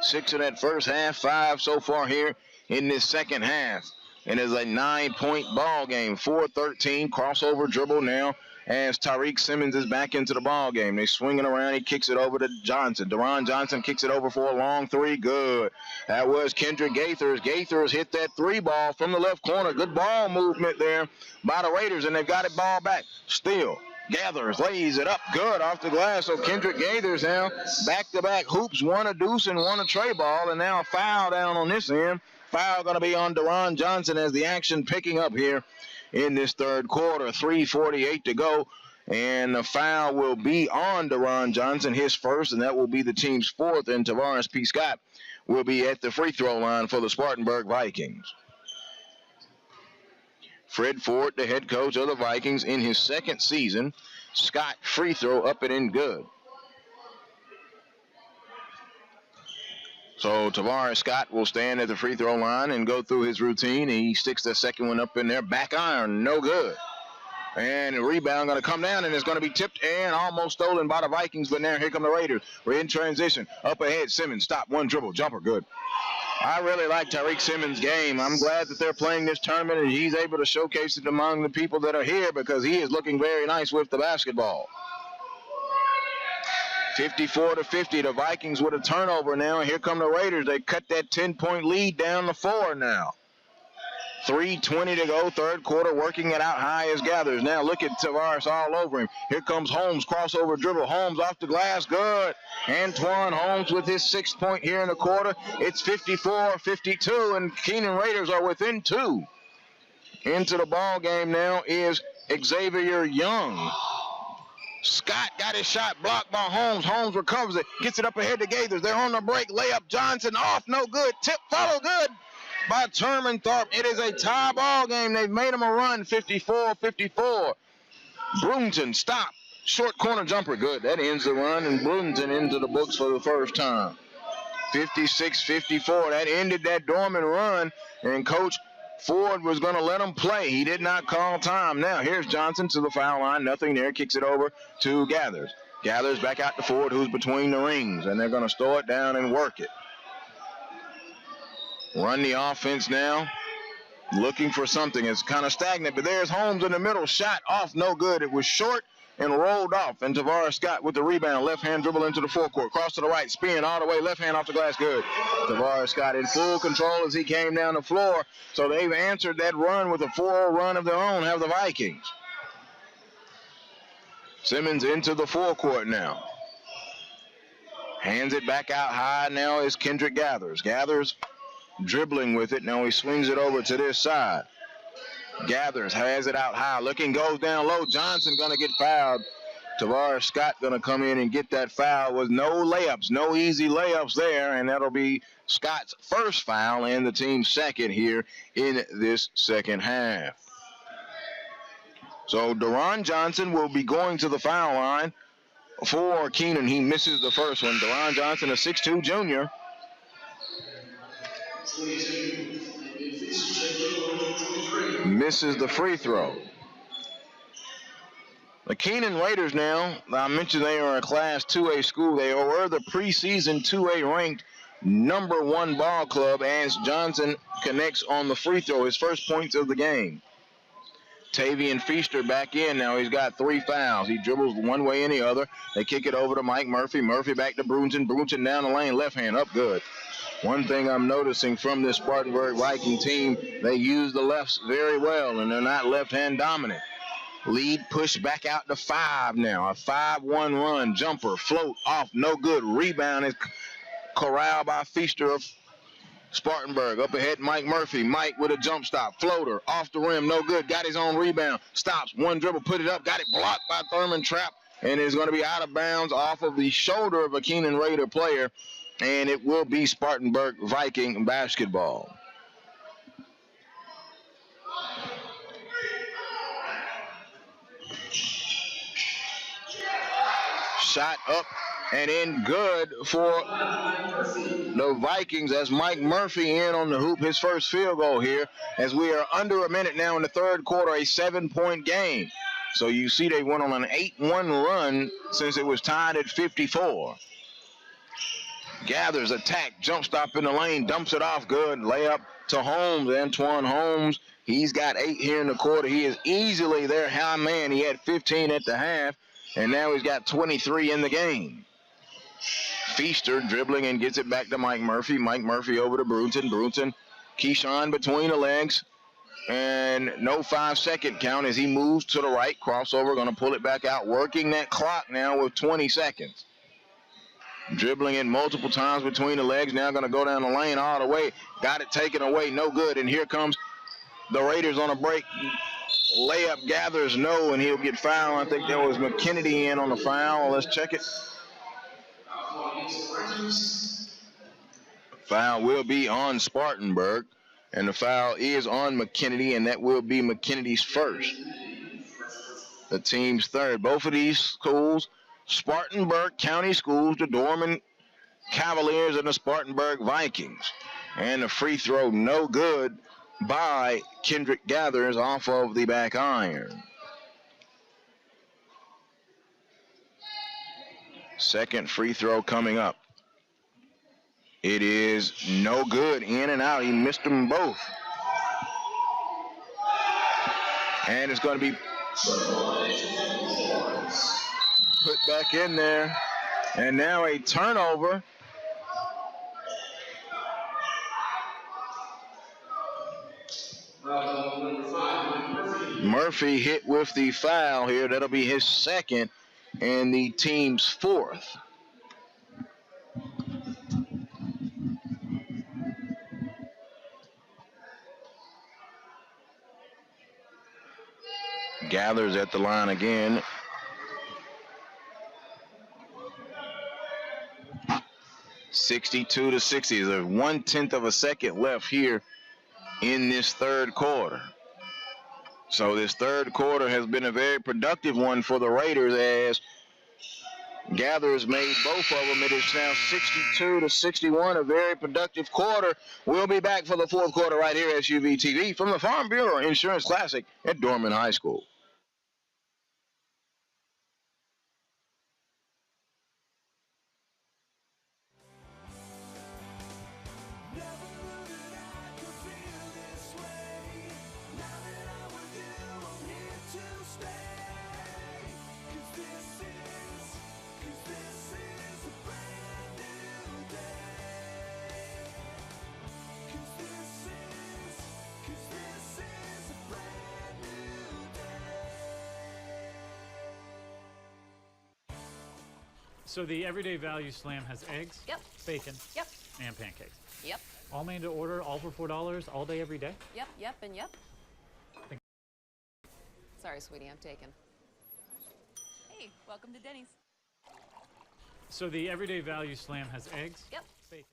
S2: 6 in that first half, 5 so far here in this second half. It is a 9-point ball game. 4-13, crossover dribble now as Tariq Simmons is back into the ball game. They swinging around. He kicks it over to Johnson. Deron Johnson kicks it over for a long three. Good. That was Kendrick Gaithers. Gaithers hit that three ball from the left corner. Good ball movement there by the Raiders, and they've got it ball back. Still, Gathers lays it up good off the glass. So Kendrick Gaithers now back-to-back hoops, one a deuce and one a tray ball, and now a foul down on this end. Foul going to be on Deron Johnson as the action picking up here in this third quarter. 3:48 to go, and the foul will be on Deron Johnson, his first, and that will be the team's fourth, and Tavares P. Scott will be at the free throw line for the Spartanburg Vikings. Fred Ford, the head coach of the Vikings, in his second season. Scott, free throw up and in good. So Tavares Scott will stand at the free throw line and go through his routine. He sticks the second one up in there. Back iron, no good. And the rebound going to come down, and it's going to be tipped and almost stolen by the Vikings. But now here come the Raiders. We're in transition. Up ahead, Simmons. Stop. One dribble. Jumper. Good. I really like Tariq Simmons' game. I'm glad that they're playing this tournament, and he's able to showcase it among the people that are here because he is looking very nice with the basketball. 54-50, the Vikings with a turnover now. Here come the Raiders. They cut that 10-point lead down to 4 now. 3:20 to go, third quarter, working it out high as Gathers. Now look at Tavares all over him. Here comes Holmes, crossover dribble. Holmes off the glass, good. Antoine Holmes with his 6th point here in the quarter. It's 54-52, and Keenan Raiders are within 2. Into the ball game now is Xavier Young. Scott got his shot blocked by Holmes. Holmes recovers it, gets it up ahead to Gaithers. They're on the break. Layup Johnson off, no good. Tip follow good by Terman Tharp. It is a tie ball game. They've made him a run, 54-54. Brunton, stop. Short corner jumper, good. That ends the run, and Brunton into the books for the first time. 56-54. That ended that dormant run, and Coach Ford was going to let him play. He did not call time. Now here's Johnson to the foul line. Nothing there. Kicks it over to Gathers. Gathers back out to Ford, who's between the rings, and they're going to store it down and work it. Run the offense now. Looking for something. It's kind of stagnant, but there's Holmes in the middle. Shot off, no good. It was short and rolled off. And Tavares Scott with the rebound. Left hand dribble into the forecourt. Cross to the right. Spin all the way. Left hand off the glass. Good. Tavares Scott in full control as he came down the floor. So they've answered that run with a 4-0 run of their own, have the Vikings. Simmons into the forecourt now. Hands it back out high now is Kendrick Gathers. Gathers dribbling with it. Now he swings it over to this side. Gathers has it out high. Looking, goes down low. Johnson going to get fouled. Tavares Scott going to come in and get that foul with no layups, no easy layups there, and that'll be Scott's first foul and the team's second here in this second half. So Deron Johnson will be going to the foul line for Keenan. He misses the first one. Deron Johnson, a 6'2 junior. Misses the free throw. The Keenan Raiders now, I mentioned they are a Class 2A school. They were the preseason 2A ranked #1 ball club as Johnson connects on the free throw, his first points of the game. Tavian Feaster back in now. He's got 3 fouls. He dribbles one way and the other. They kick it over to Mike Murphy. Murphy back to Brunton. Brunton down the lane, left hand up, good. One thing I'm noticing from this Spartanburg Viking team, they use the lefts very well, and they're not left-hand dominant. Lead pushed back out to 5 now. A 5-1 run. Jumper, float, off, no good. Rebound is corralled by Feaster of Spartanburg. Up ahead, Mike Murphy. Mike with a jump stop. Floater, off the rim, no good. Got his own rebound. Stops, one dribble, put it up. Got it blocked by Thurman Trapp, and is going to be out of bounds off of the shoulder of a Keenan Raider player. And it will be Spartanburg Viking basketball. Shot up and in good for the Vikings as Mike Murphy in on the hoop, his first field goal here, as we are under a minute now in the third quarter, a 7-point game. So you see they went on an 8-1 run since it was tied at 54. Gathers, attack, jump stop in the lane, dumps it off, good. Layup to Holmes. Antoine Holmes He's got 8 here in the quarter. He is easily their high man. He had 15 at the half, and now he's got 23 in the game. Feaster dribbling and gets it back to Mike Murphy. Mike Murphy over to Brunson. Brunson, Keyshawn between the legs. And no 5-second count as he moves to the right. Crossover, going to pull it back out. Working that clock now with 20 seconds. Dribbling it multiple times between the legs. Now going to go down the lane all the way. Got it taken away. No good. And here comes the Raiders on a break. Layup gathers no, and he'll get fouled. I think there was McKennedy in on the foul. Let's check it. Foul will be on Spartanburg, and the foul is on McKennedy, and that will be McKennedy's first. The team's third. Both of these schools, Spartanburg County Schools, the Dorman Cavaliers and the Spartanburg Vikings. And the free throw no good by Kendrick Gathers off of the back iron. Second free throw coming up. It is no good, in and out. He missed them both. And it's going to be put back in there. And now a turnover. Murphy hit with the foul here. That'll be his second and the team's fourth. Gathers at the line again. (62-60). There's 1/10 of a second left here in this third quarter. So this third quarter has been a very productive one for the Raiders as Gathers made both of them. It is now 62-61, a very productive quarter. We'll be back for the fourth quarter right here at SUV TV from the Farm Bureau Insurance Classic at Dorman High School.
S1: So the Everyday Value Slam has eggs,
S6: Yep.
S1: bacon,
S6: Yep.
S1: and pancakes.
S6: Yep.
S1: All made to order, all for $4, all day, every day?
S6: Yep, yep, and yep. Sorry, sweetie, I'm taken. Hey, welcome to Denny's.
S1: So the Everyday Value Slam has eggs,
S6: Yep.
S1: bacon.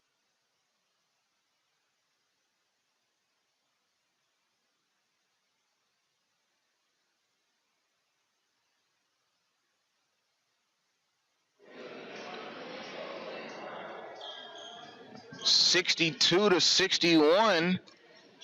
S2: (62-61),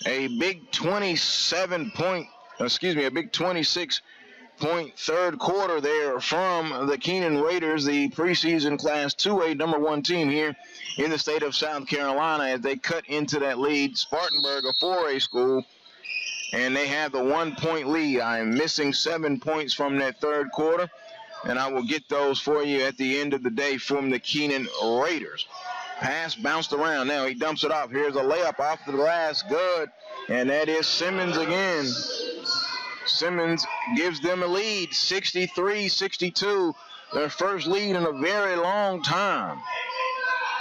S2: a big 26-point third quarter there from the Keenan Raiders, the preseason Class 2A #1 team here in the state of South Carolina, as they cut into that lead. Spartanburg, a 4A school, and they have the 1-point lead. I am missing 7 points from that third quarter, and I will get those for you at the end of the day from the Keenan Raiders. Pass bounced around. Now he dumps it off. Here's a layup off the glass. Good. And that is Simmons again. Simmons gives them a lead, 63-62. Their first lead in a very long time.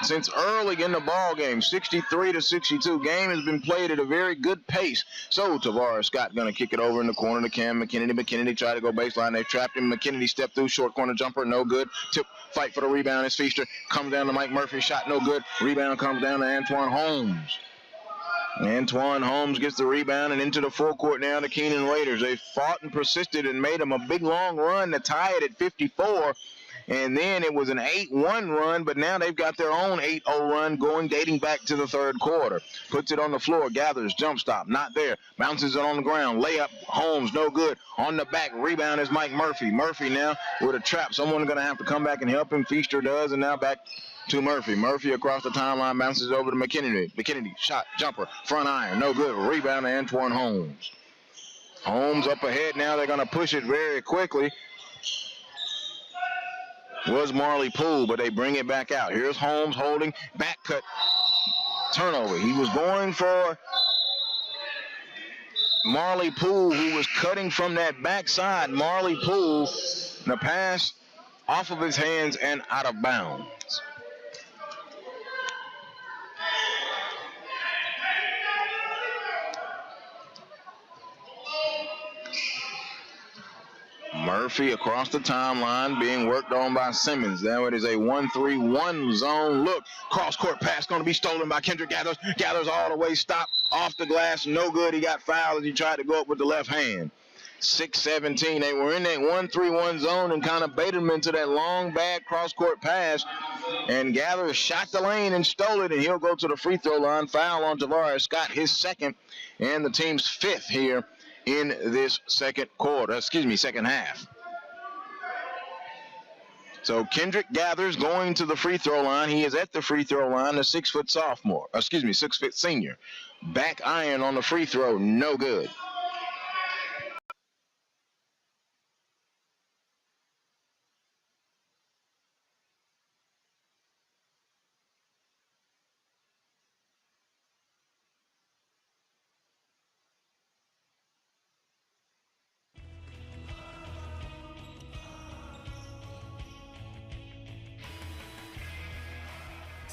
S2: Since early in the ball game, 63-62. Game has been played at a very good pace. So Tavares Scott going to kick it over in the corner to Cam McKennedy. McKennedy tried to go baseline. They trapped him. McKennedy stepped through, short corner jumper, no good. Tip, fight for the rebound. It's Feaster. Comes down to Mike Murphy. Shot no good. Rebound comes down to Antoine Holmes. Antoine Holmes gets the rebound and into the forecourt now to Keenan Raiders. They fought and persisted and made them a big long run to tie it at 54. And then it was an 8-1 run, but now they've got their own 8-0 run going, dating back to the third quarter. Puts it on the floor, gathers, jump stop, not there. Bounces it on the ground, layup, Holmes, no good. On the back, rebound is Mike Murphy. Murphy now with a trap. Someone's going to have to come back and help him. Feaster does, and now back to Murphy. Murphy across the timeline, bounces over to McKinney. McKinney, shot, jumper, front iron, no good. Rebound to Antoine Holmes. Holmes up ahead now. They're going to push it very quickly. Was Marley Poole, but they bring it back out. Here's Holmes holding, back cut, turnover. He was going for Marley Poole, who was cutting from that backside. Marley Poole, the pass off of his hands and out of bounds. Murphy across the timeline being worked on by Simmons. Now it is a 1-3-1 zone look. Cross-court pass going to be stolen by Kendrick Gathers. Gathers all the way, stopped off the glass. No good. He got fouled as he tried to go up with the left hand. 6-17. They were in that 1-3-1 zone and kind of baited him into that long, bad cross-court pass. And Gathers shot the lane and stole it, and he'll go to the free throw line. Foul on Tavares Scott, his second, and the team's fifth here in this second half. So Kendrick Gathers going to the free throw line. He is at the free throw line, a 6-foot sophomore, 6-foot senior. Back iron on the free throw, no good.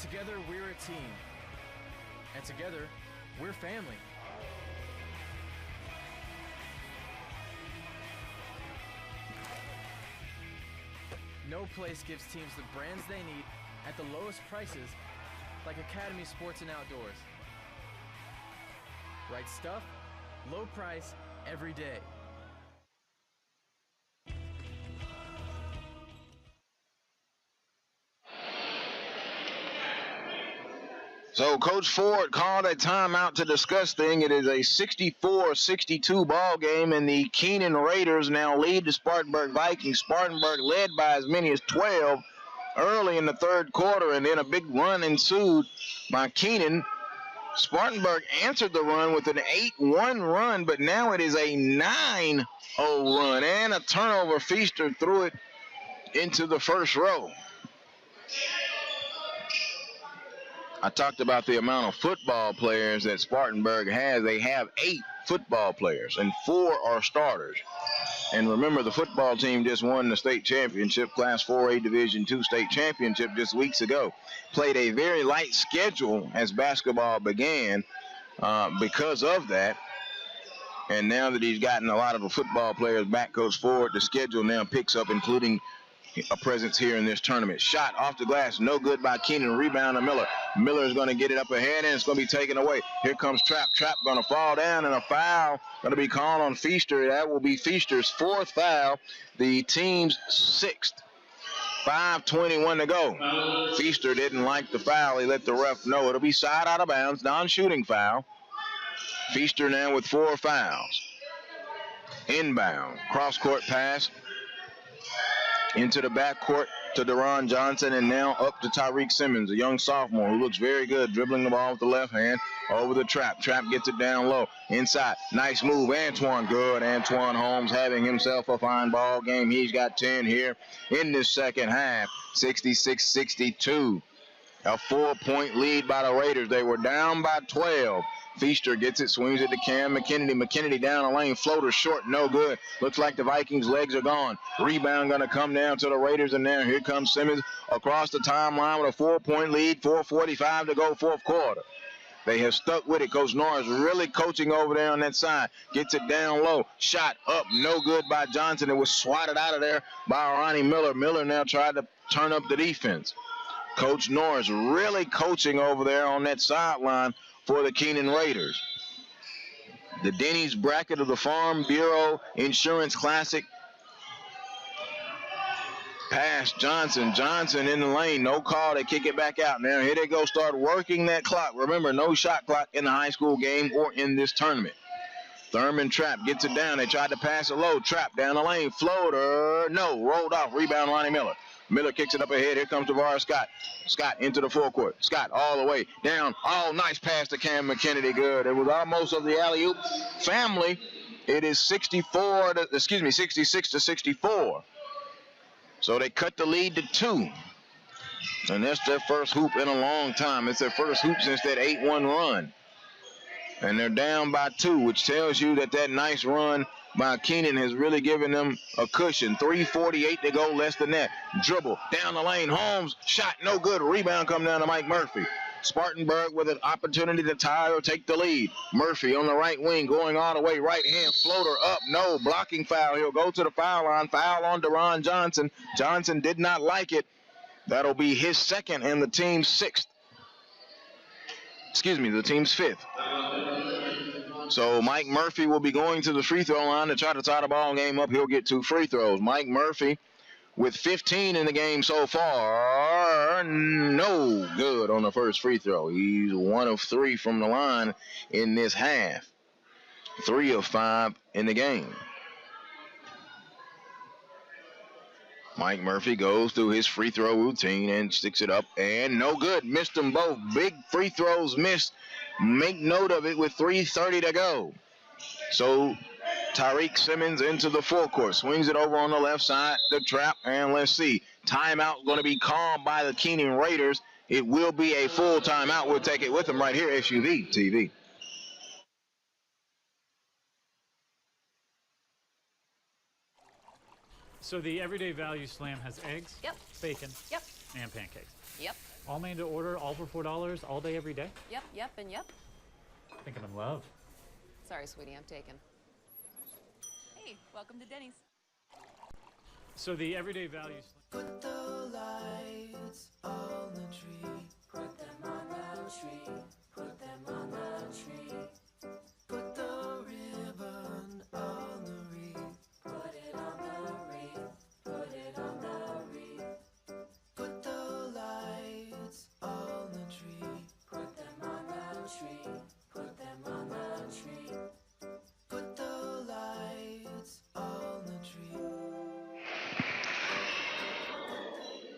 S4: Together, we're a team. And together, we're family. No place gives teams the brands they need at the lowest prices like Academy Sports and Outdoors. Right stuff, low price, every day.
S2: So Coach Ford called a timeout to discuss things. It is a 64-62 ball game, and the Keenan Raiders now lead the Spartanburg Vikings. Spartanburg led by as many as 12 early in the third quarter, and then a big run ensued by Keenan. Spartanburg answered the run with an 8-1 run, but now it is a 9-0 run, and a turnover. Feaster threw it into the first row. I talked about the amount of football players that Spartanburg has. They have 8 football players, and 4 are starters. And remember, the football team just won the state championship, Class 4A Division II state championship just weeks ago. Played a very light schedule as basketball began because of that. And now that he's gotten a lot of the football players back, Coach Ford, the schedule now picks up, including a presence here in this tournament. Shot off the glass, no good by Keenan. Rebound to Miller. Miller is going to get it up ahead, and it's going to be taken away. Here comes Trap. Trap going to fall down, and a foul going to be called on Feaster. That will be Feaster's 4th foul, the team's 6th. 5:21 to go. Feaster didn't like the foul. He let the ref know. It'll be side out of bounds, non-shooting foul. Feaster now with 4 fouls. Inbound, cross-court pass into the backcourt to Deron Johnson, and now up to Tyreek Simmons, a young sophomore who looks very good, dribbling the ball with the left hand over the Trap. Trap gets it down low, inside. Nice move, Antoine, good. Antoine Holmes having himself a fine ball game. He's got 10 here in this second half, 66-62. A 4-point lead by the Raiders. They were down by 12. Feaster gets it, swings it to Cam McKinney. McKinney down the lane, floater short, no good. Looks like the Vikings' legs are gone. Rebound going to come down to the Raiders, and now here comes Simmons across the timeline with a 4-point lead, 4:45 to go, fourth quarter. They have stuck with it. Coach Norris really coaching over there on that side. Gets it down low. Shot up, no good by Johnson. It was swatted out of there by Ronnie Miller. Miller now tried to turn up the defense. Coach Norris really coaching over there on that sideline for the Keenan Raiders. The Denny's bracket of the Farm Bureau Insurance Classic Pass Johnson. Johnson in the lane. No call. They kick it back out. Now here they go. Start working that clock. Remember, no shot clock in the high school game or in this tournament. Thurman Trapp gets it down. They tried to pass it low. Trapp down the lane. Floater. No. Rolled off. Rebound Ronnie Miller. Miller kicks it up ahead. Here comes DeVar Scott. Scott into the forecourt. Scott all the way down. Oh, nice pass to Cam McKennedy. Good. It was almost of the alley-oop family. It is 66 to 64. So they cut the lead to 2. And that's their first hoop in a long time. It's their first hoop since that 8-1 run. And they're down by 2, which tells you that nice run by Keenan has really given them a cushion. 3:48 to go, less than that. Dribble down the lane. Holmes shot no good. Rebound come down to Mike Murphy. Spartanburg with an opportunity to tie or take the lead. Murphy on the right wing going all the way. Right hand floater up. No. Blocking foul. He'll go to the foul line. Foul on Deron Johnson. Johnson did not like it. That'll be his second and the team's sixth. The team's fifth. So Mike Murphy will be going to the free throw line to try to tie the ball game up. He'll get 2 free throws. Mike Murphy with 15 in the game so far. No good on the first free throw. He's 1 of 3 from the line in this half. 3 of 5 in the game. Mike Murphy goes through his free throw routine and sticks it up, and no good. Missed them both. Big free throws missed. Make note of it with 3:30 to go. So Tariq Simmons into the forecourt. Swings it over on the left side, the trap, and let's see. Timeout going to be called by the Keenan Raiders. It will be a full timeout. We'll take it with them right here, SUV TV.
S1: So the Everyday Value Slam has eggs,
S6: Yep.
S1: bacon,
S6: Yep.
S1: and pancakes.
S6: Yep.
S1: All made to order, all for $4, all day, every day.
S6: Yep, and yep.
S1: I think I'm in love.
S6: Sorry, sweetie, I'm taken. Hey, welcome to Denny's.
S1: So the Everyday Value Slam.
S5: Put the lights on the tree. Put them on the tree. Put them on the tree. Put the ribbon on the wreath. Put it on the wreath. Put it on the wreath. Put the lights on the tree. Put them on the tree. Put them on the tree. Put the lights on the tree.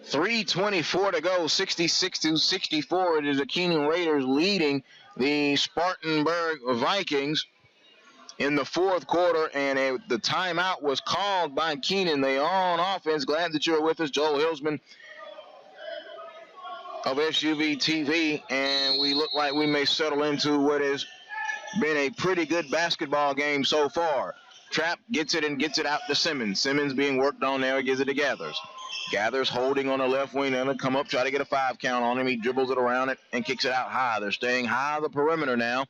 S2: 3:24 to go, 66 to 64. It is the Keenan Raiders leading the Spartanburg Vikings in the fourth quarter, and the timeout was called by Keenan. They are on offense. Glad that you're with us, Joel Hilsman of SUV TV, and we look like we may settle into what has been a pretty good basketball game so far. Trapp gets it and gets it out to Simmons. Simmons being worked on now. He gives it to Gathers. Gathers holding on the left wing. They're going to come up, try to get a 5 count on him. He dribbles it around it and kicks it out high. They're staying high on the perimeter now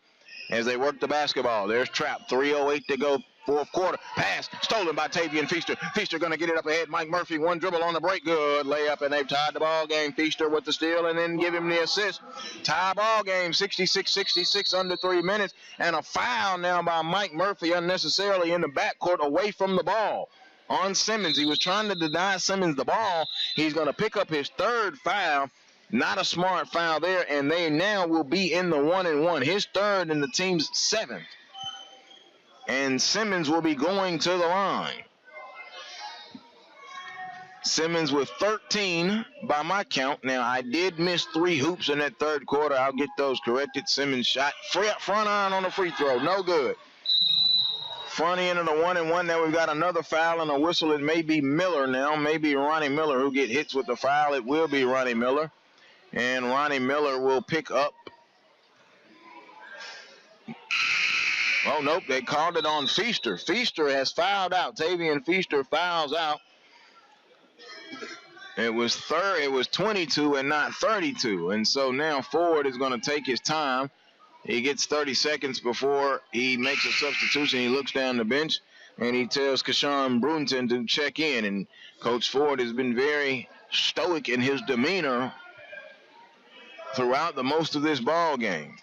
S2: as they work the basketball. There's Trapp. 3:08 to go, fourth quarter. Pass stolen by Tavian Feaster. Feaster going to get it up ahead. Mike Murphy, 1 dribble on the break. Good layup, and they've tied the ball game. Feaster with the steal and then give him the assist. Tie ball game, 66-66, under 3 minutes. And a foul now by Mike Murphy unnecessarily in the backcourt away from the ball. On Simmons. He was trying to deny Simmons the ball. He's going to pick up his 3rd foul. Not a smart foul there, and they now will be in the 1-and-1. His 3rd and the team's 7th. And Simmons will be going to the line. Simmons with 13 by my count. Now, I did miss 3 hoops in that 3rd quarter. I'll get those corrected. Simmons shot front iron on the free throw. No good. Front end of the 1-and-1. Now we've got another foul and a whistle. It may be Miller now. Maybe Ronnie Miller who get hits with the foul. It will be Ronnie Miller. And Ronnie Miller will pick up. Oh, nope. They called it on Feaster. Feaster has fouled out. Tavian Feaster fouls out. It was 22 and not 32. And so now Ford is going to take his time. He gets 30 seconds before he makes a substitution. He looks down the bench, and he tells Kashawn Brunton to check in. And Coach Ford has been very stoic in his demeanor throughout the most of this ball game.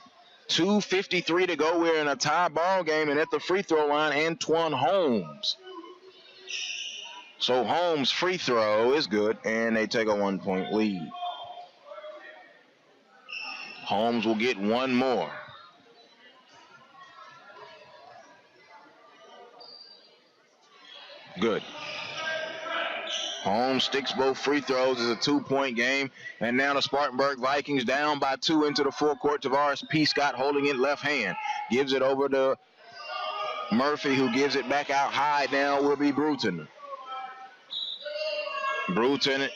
S2: 2:53 to go. We're in a tie ball game, and at the free throw line, Antoine Holmes So Holmes' free throw is good, and they take a 1-point lead. Holmes will get one more. Good. Holmes sticks both free throws. It's a 2-point game. And now the Spartanburg Vikings down by 2 into the forecourt. Tavares P. Scott holding it left hand. Gives it over to Murphy, who gives it back out high. Now will be Bruton. Bruton.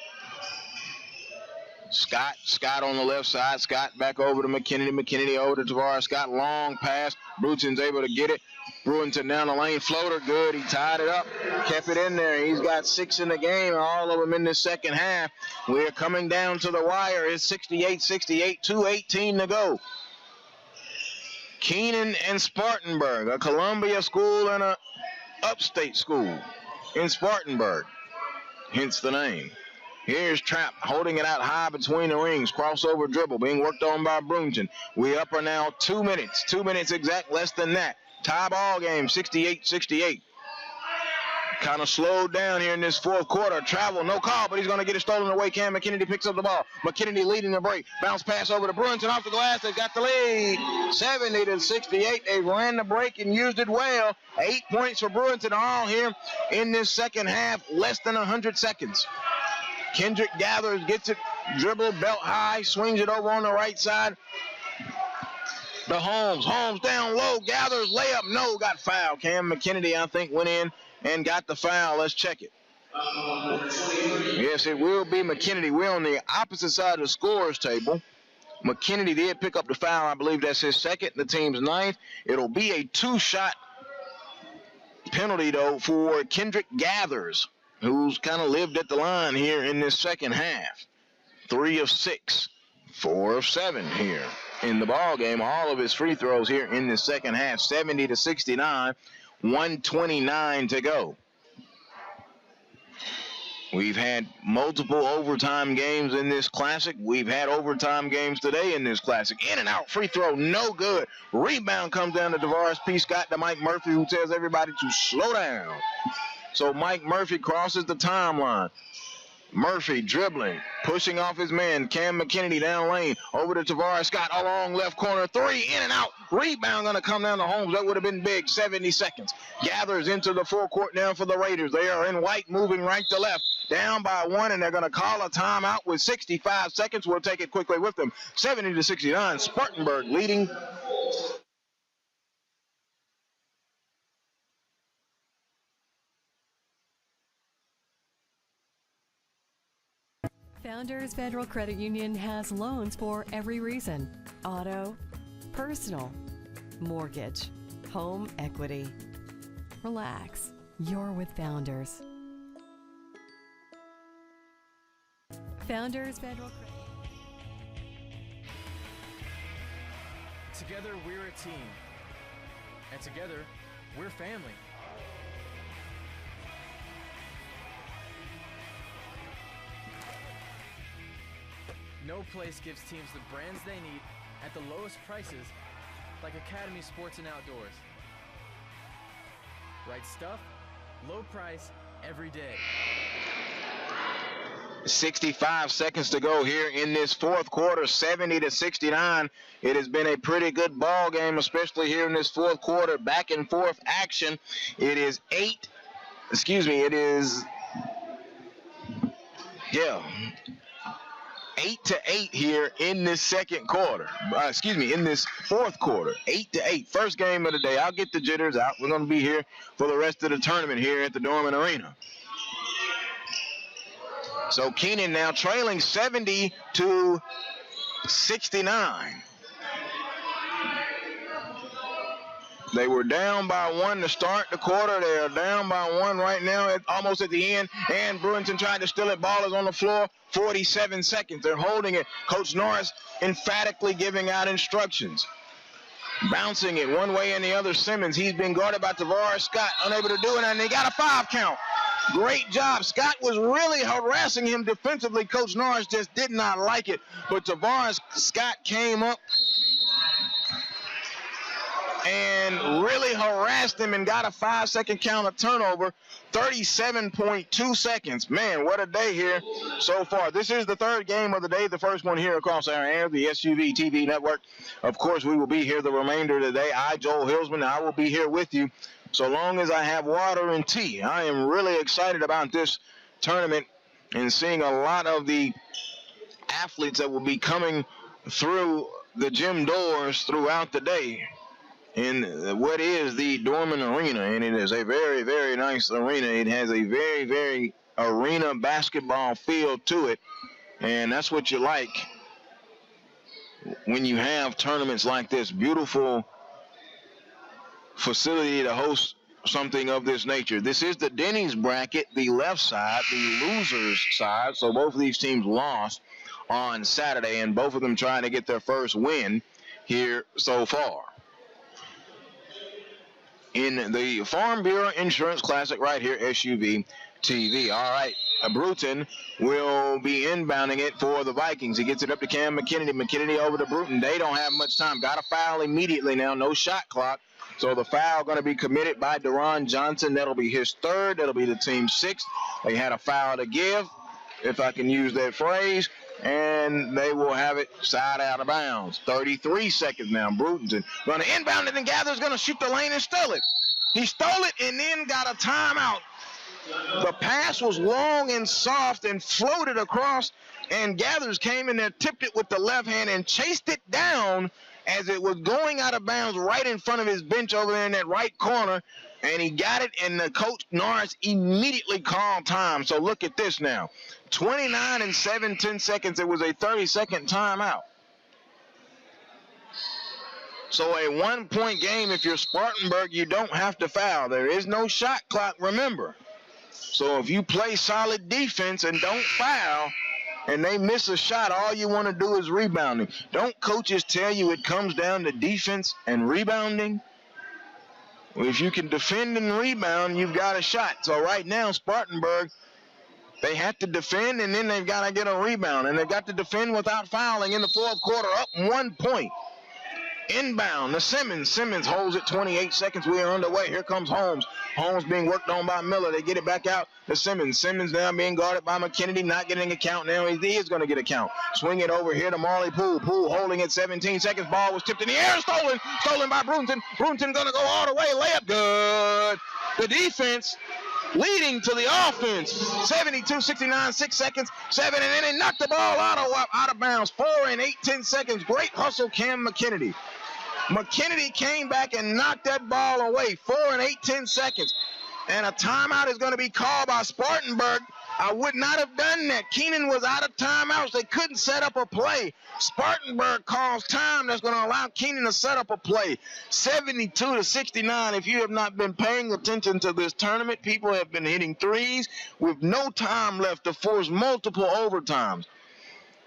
S2: Scott on the left side. Scott back over to McKinney. McKinney over to Tavares Scott. Long pass. Bruton's able to get it. Bruton down the lane. Floater good. He tied it up. Kept it in there. He's got 6 in the game, all of them in the second half. We're coming down to the wire. It's 68-68, 2:18 to go. Keenan and Spartanburg, a Columbia school and a upstate school in Spartanburg, hence the name. Here's Trapp holding it out high between the rings. Crossover dribble being worked on by Brunton. We up are now 2 minutes. 2 minutes exact, less than that. Tie ball game, 68-68. Kind of slowed down here in this fourth quarter. Travel, no call, but he's going to get it stolen away. Cam McKinney picks up the ball. McKinney leading the break. Bounce pass over to Brunton off the glass. They've got the lead. 70-68. They ran the break and used it well. 8 points for Brunton all here in this second half. Less than 100 seconds. Kendrick Gathers gets it, dribble, belt high, swings it over on the right side. The Holmes down low, Gathers, layup, no, got fouled. Cam McKinney, I think, went in and got the foul. Let's check it. Yes, it will be McKinney. We're on the opposite side of the scorers table. McKinney did pick up the foul. I believe that's his second, the team's ninth. It'll be a 2-shot penalty, though, for Kendrick Gathers, who's kind of lived at the line here in this second half. 3 of 6, 4 of 7 here in the ball game. All of his free throws here in the second half. 70-69, 1:29 to go. We've had multiple overtime games in this classic. We've had overtime games today in this classic. In and out, free throw, no good. Rebound comes down to Tavares P. Scott to Mike Murphy, who tells everybody to slow down. So Mike Murphy crosses the timeline. Murphy dribbling, pushing off his man. Cam McKinney down lane, over to Tavares Scott, along left corner, 3, in and out. Rebound going to come down to Holmes. That would have been big, 70 seconds. Gathers into the forecourt now for the Raiders. They are in white, moving right to left. Down by 1, and they're going to call a timeout with 65 seconds. We'll take it quickly with them. 70-69, Spartanburg leading.
S3: Founders Federal Credit Union has loans for every reason: auto, personal, mortgage, home equity. Relax, you're with Founders. Founders Federal Credit.
S4: Together we're a team, and together we're family. No place gives teams the brands they need at the lowest prices like Academy Sports and Outdoors. Right stuff, low price, every day.
S2: 65 seconds to go here in this fourth quarter, 70-69. It has been a pretty good ball game, especially here in this fourth quarter. Back and forth action. It is 8-8 here in this second quarter. In this fourth quarter. 8-8. First game of the day. I'll get the jitters out. We're going to be here for the rest of the tournament here at the Dorman Arena. So Keenan now trailing 70-69. They were down by 1 to start the quarter. They are down by 1 right now, almost at the end. And Brewington tried to steal it. Ball is on the floor. 47 seconds. They're holding it. Coach Norris emphatically giving out instructions. Bouncing it one way and the other. Simmons, he's been guarded by Tavares Scott. Unable to do it, and they got a 5 count. Great job. Scott was really harassing him defensively. Coach Norris just did not like it. But Tavares Scott came up and really harassed him and got a 5-second counter turnover, 37.2 seconds. Man, what a day here so far. This is the third game of the day, the first one here across our air, the SUV TV network. Of course, we will be here the remainder of the day. I, Joel Hilsman, I will be here with you so long as I have water and tea. I am really excited about this tournament and seeing a lot of the athletes that will be coming through the gym doors throughout the day in what is the Dorman Arena, and it is a very, very nice arena. It has a very, very arena basketball feel to it, and that's what you like when you have tournaments like this. Beautiful facility to host something of this nature. This is the Denny's bracket, the left side, the losers side, so both of these teams lost on Saturday, and both of them trying to get their first win here so far. In the Farm Bureau Insurance Classic right here, SUV TV. All right, Bruton will be inbounding it for the Vikings. He gets it up to Cam McKinney. McKinney over to Bruton. They don't have much time. Got a foul immediately now. No shot clock. So the foul going to be committed by Deron Johnson. That'll be his third. That'll be the team's sixth. They had a foul to give, if I can use that phrase, and they will have it side out of bounds. 33 seconds now. Bruton going to inbound it, and Gathers going to shoot the lane and steal it. He stole it and then got a timeout. The pass was long and soft and floated across, and Gathers came in there, tipped it with the left hand, and chased it down as it was going out of bounds right in front of his bench over there in that right corner, and he got it, and the coach Norris immediately called time. So look at this now. 29 and 7/10 seconds. It was a 30-second timeout. So a 1-point game, if you're Spartanburg, you don't have to foul. There is no shot clock, remember. So if you play solid defense and don't foul, and they miss a shot, all you want to do is rebounding. Don't coaches tell you it comes down to defense and rebounding? Well, if you can defend and rebound, you've got a shot. So right now, Spartanburg, they have to defend, and then they've got to get a rebound. And they've got to defend without fouling in the fourth quarter, up 1 point. Inbound to Simmons. Simmons holds it 28 seconds. We are underway. Here comes Holmes. Holmes being worked on by Miller. They get it back out to Simmons. Simmons now being guarded by McKinney. Not getting a count now. He is going to get a count. Swing it over here to Marley Poole. Poole holding it 17 seconds. Ball was tipped in the air. Stolen. Stolen by Brunton. Brunton going to go all the way. Layup good. The defense leading to the offense. 72-69, 6 seconds, 7, and then they knocked the ball out of bounds. 4 and 8/10 seconds. Great hustle, Cam McKinney. McKinney came back and knocked that ball away. 4 and 8/10 seconds. And a timeout is going to be called by Spartanburg. I would not have done that. Keenan was out of timeouts. They couldn't set up a play. Spartanburg calls time that's going to allow Keenan to set up a play. 72-69. If you have not been paying attention to this tournament, people have been hitting threes with no time left to force multiple overtimes.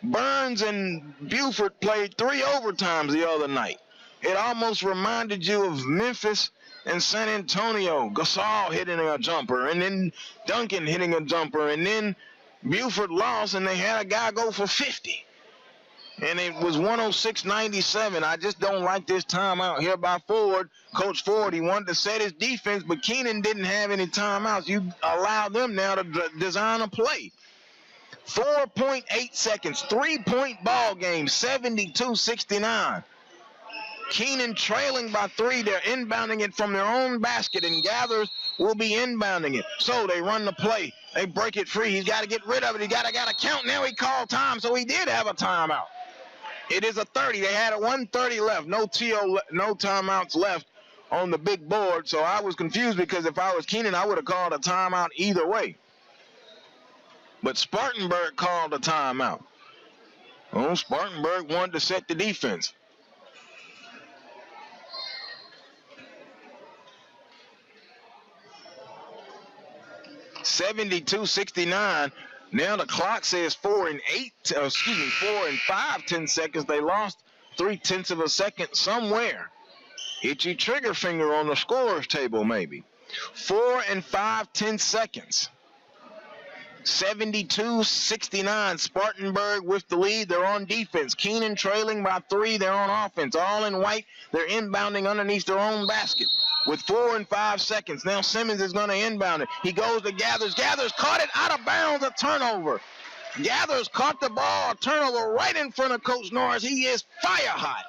S2: Burns and Buford played 3 overtimes the other night. It almost reminded you of Memphis and San Antonio. Gasol hitting a jumper, and then Duncan hitting a jumper, and then Buford lost, and they had a guy go for 50. And it was 106-97. I just don't like this timeout here by Ford. Coach Ford, he wanted to set his defense, but Keenan didn't have any timeouts. You allow them now to design a play. 4.8 seconds, 3-point ball game, 72-69. Keenan trailing by 3. They're inbounding it from their own basket, and Gathers will be inbounding it. So they run the play. They break it free. He's got to get rid of it. He got to count. Now he called time, so he did have a timeout. It is a 30. They had a 1:30 left. No timeouts left on the big board, so I was confused because if I was Keenan, I would have called a timeout either way. But Spartanburg called a timeout. Oh, Spartanburg wanted to set the defense. (72-69). Now the clock says 4 and 5/10 seconds. They lost 0.3 of a second somewhere. Hit your trigger finger on the scorer's table, maybe. 4 and 5/10 seconds. 72-69. Spartanburg with the lead. They're on defense. Keenan trailing by 3. They're on offense. All in white. They're inbounding underneath their own basket with 4 and 5 seconds. Now Simmons is going to inbound it. He goes to Gathers. Gathers caught it out of bounds. A turnover. Gathers caught the ball. A turnover right in front of Coach Norris. He is fire hot.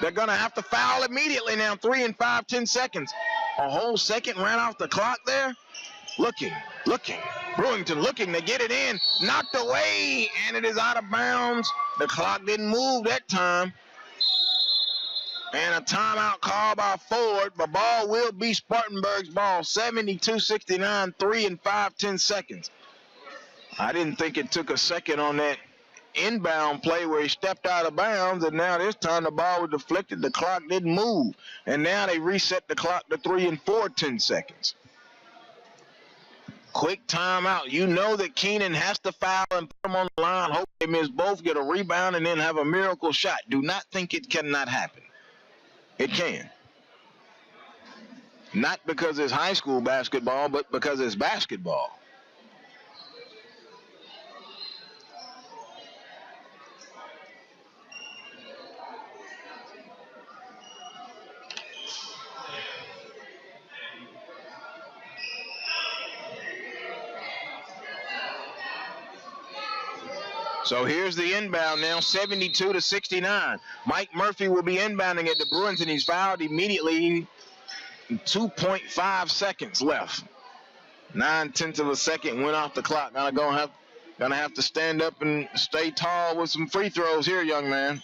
S2: They're going to have to foul immediately now. 3 and 5, 10 seconds. A whole second ran off the clock there. Looking. Brewington looking to get it in. Knocked away, and it is out of bounds. The clock didn't move that time. And a timeout call by Ford. The ball will be Spartanburg's ball. 72-69, 3 and 5, 10 seconds. I didn't think it took a second on that inbound play where he stepped out of bounds, and now this time the ball was deflected. The clock didn't move. And now they reset the clock to 3 and 4, 10 seconds. Quick timeout. You know that Keenan has to foul and put them on the line. Hope they miss both, get a rebound, and then have a miracle shot. Do not think it cannot happen. It can. Not because it's high school basketball, but because it's basketball. So here's the inbound now, 72-69. Mike Murphy will be inbounding at the Bruins, and he's fouled immediately. 2.5 seconds left. 9/10 of a second went off the clock. Now gonna have to stand up and stay tall with some free throws here, young man.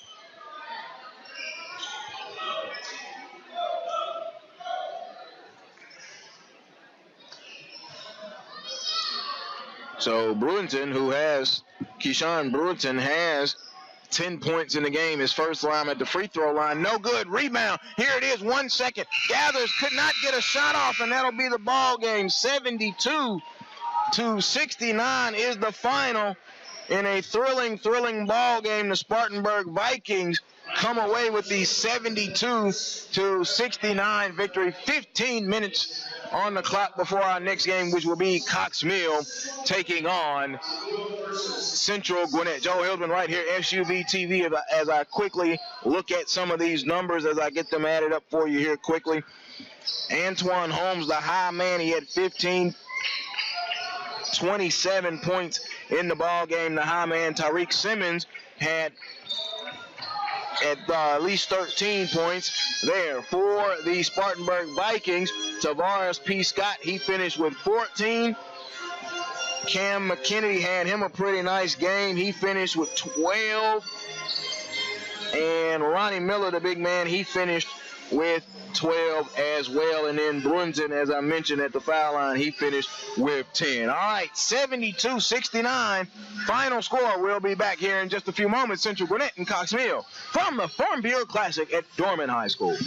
S2: So Keyshawn Brewington has 10 points in the game. His first line at the free throw line. No good. Rebound. Here it is. 1 second. Gathers could not get a shot off, and that'll be the ball game. 72-69 is the final in a thrilling ball game. The Spartanburg Vikings come away with the 72-69 victory. 15 minutes on the clock before our next game, which will be Cox Mill taking on Central Gwinnett. Joe Hildman right here, SUV TV, as I quickly look at some of these numbers as I get them added up for you here quickly. Antoine Holmes, the high man, he had 27 points in the ball game. The high man, Tariq Simmons, had at least 13 points there. For the Spartanburg Vikings, Tavares P. Scott, he finished with 14. Cam McKinney had him a pretty nice game. He finished with 12. And Ronnie Miller, the big man, he finished with 12 as well. And then Brunson, as I mentioned at the foul line, he finished with 10. All right, 72-69. Final score. We'll be back here in just a few moments. Central Gwinnett and Cox Mill from the Farm Bureau Classic at Dorman High School.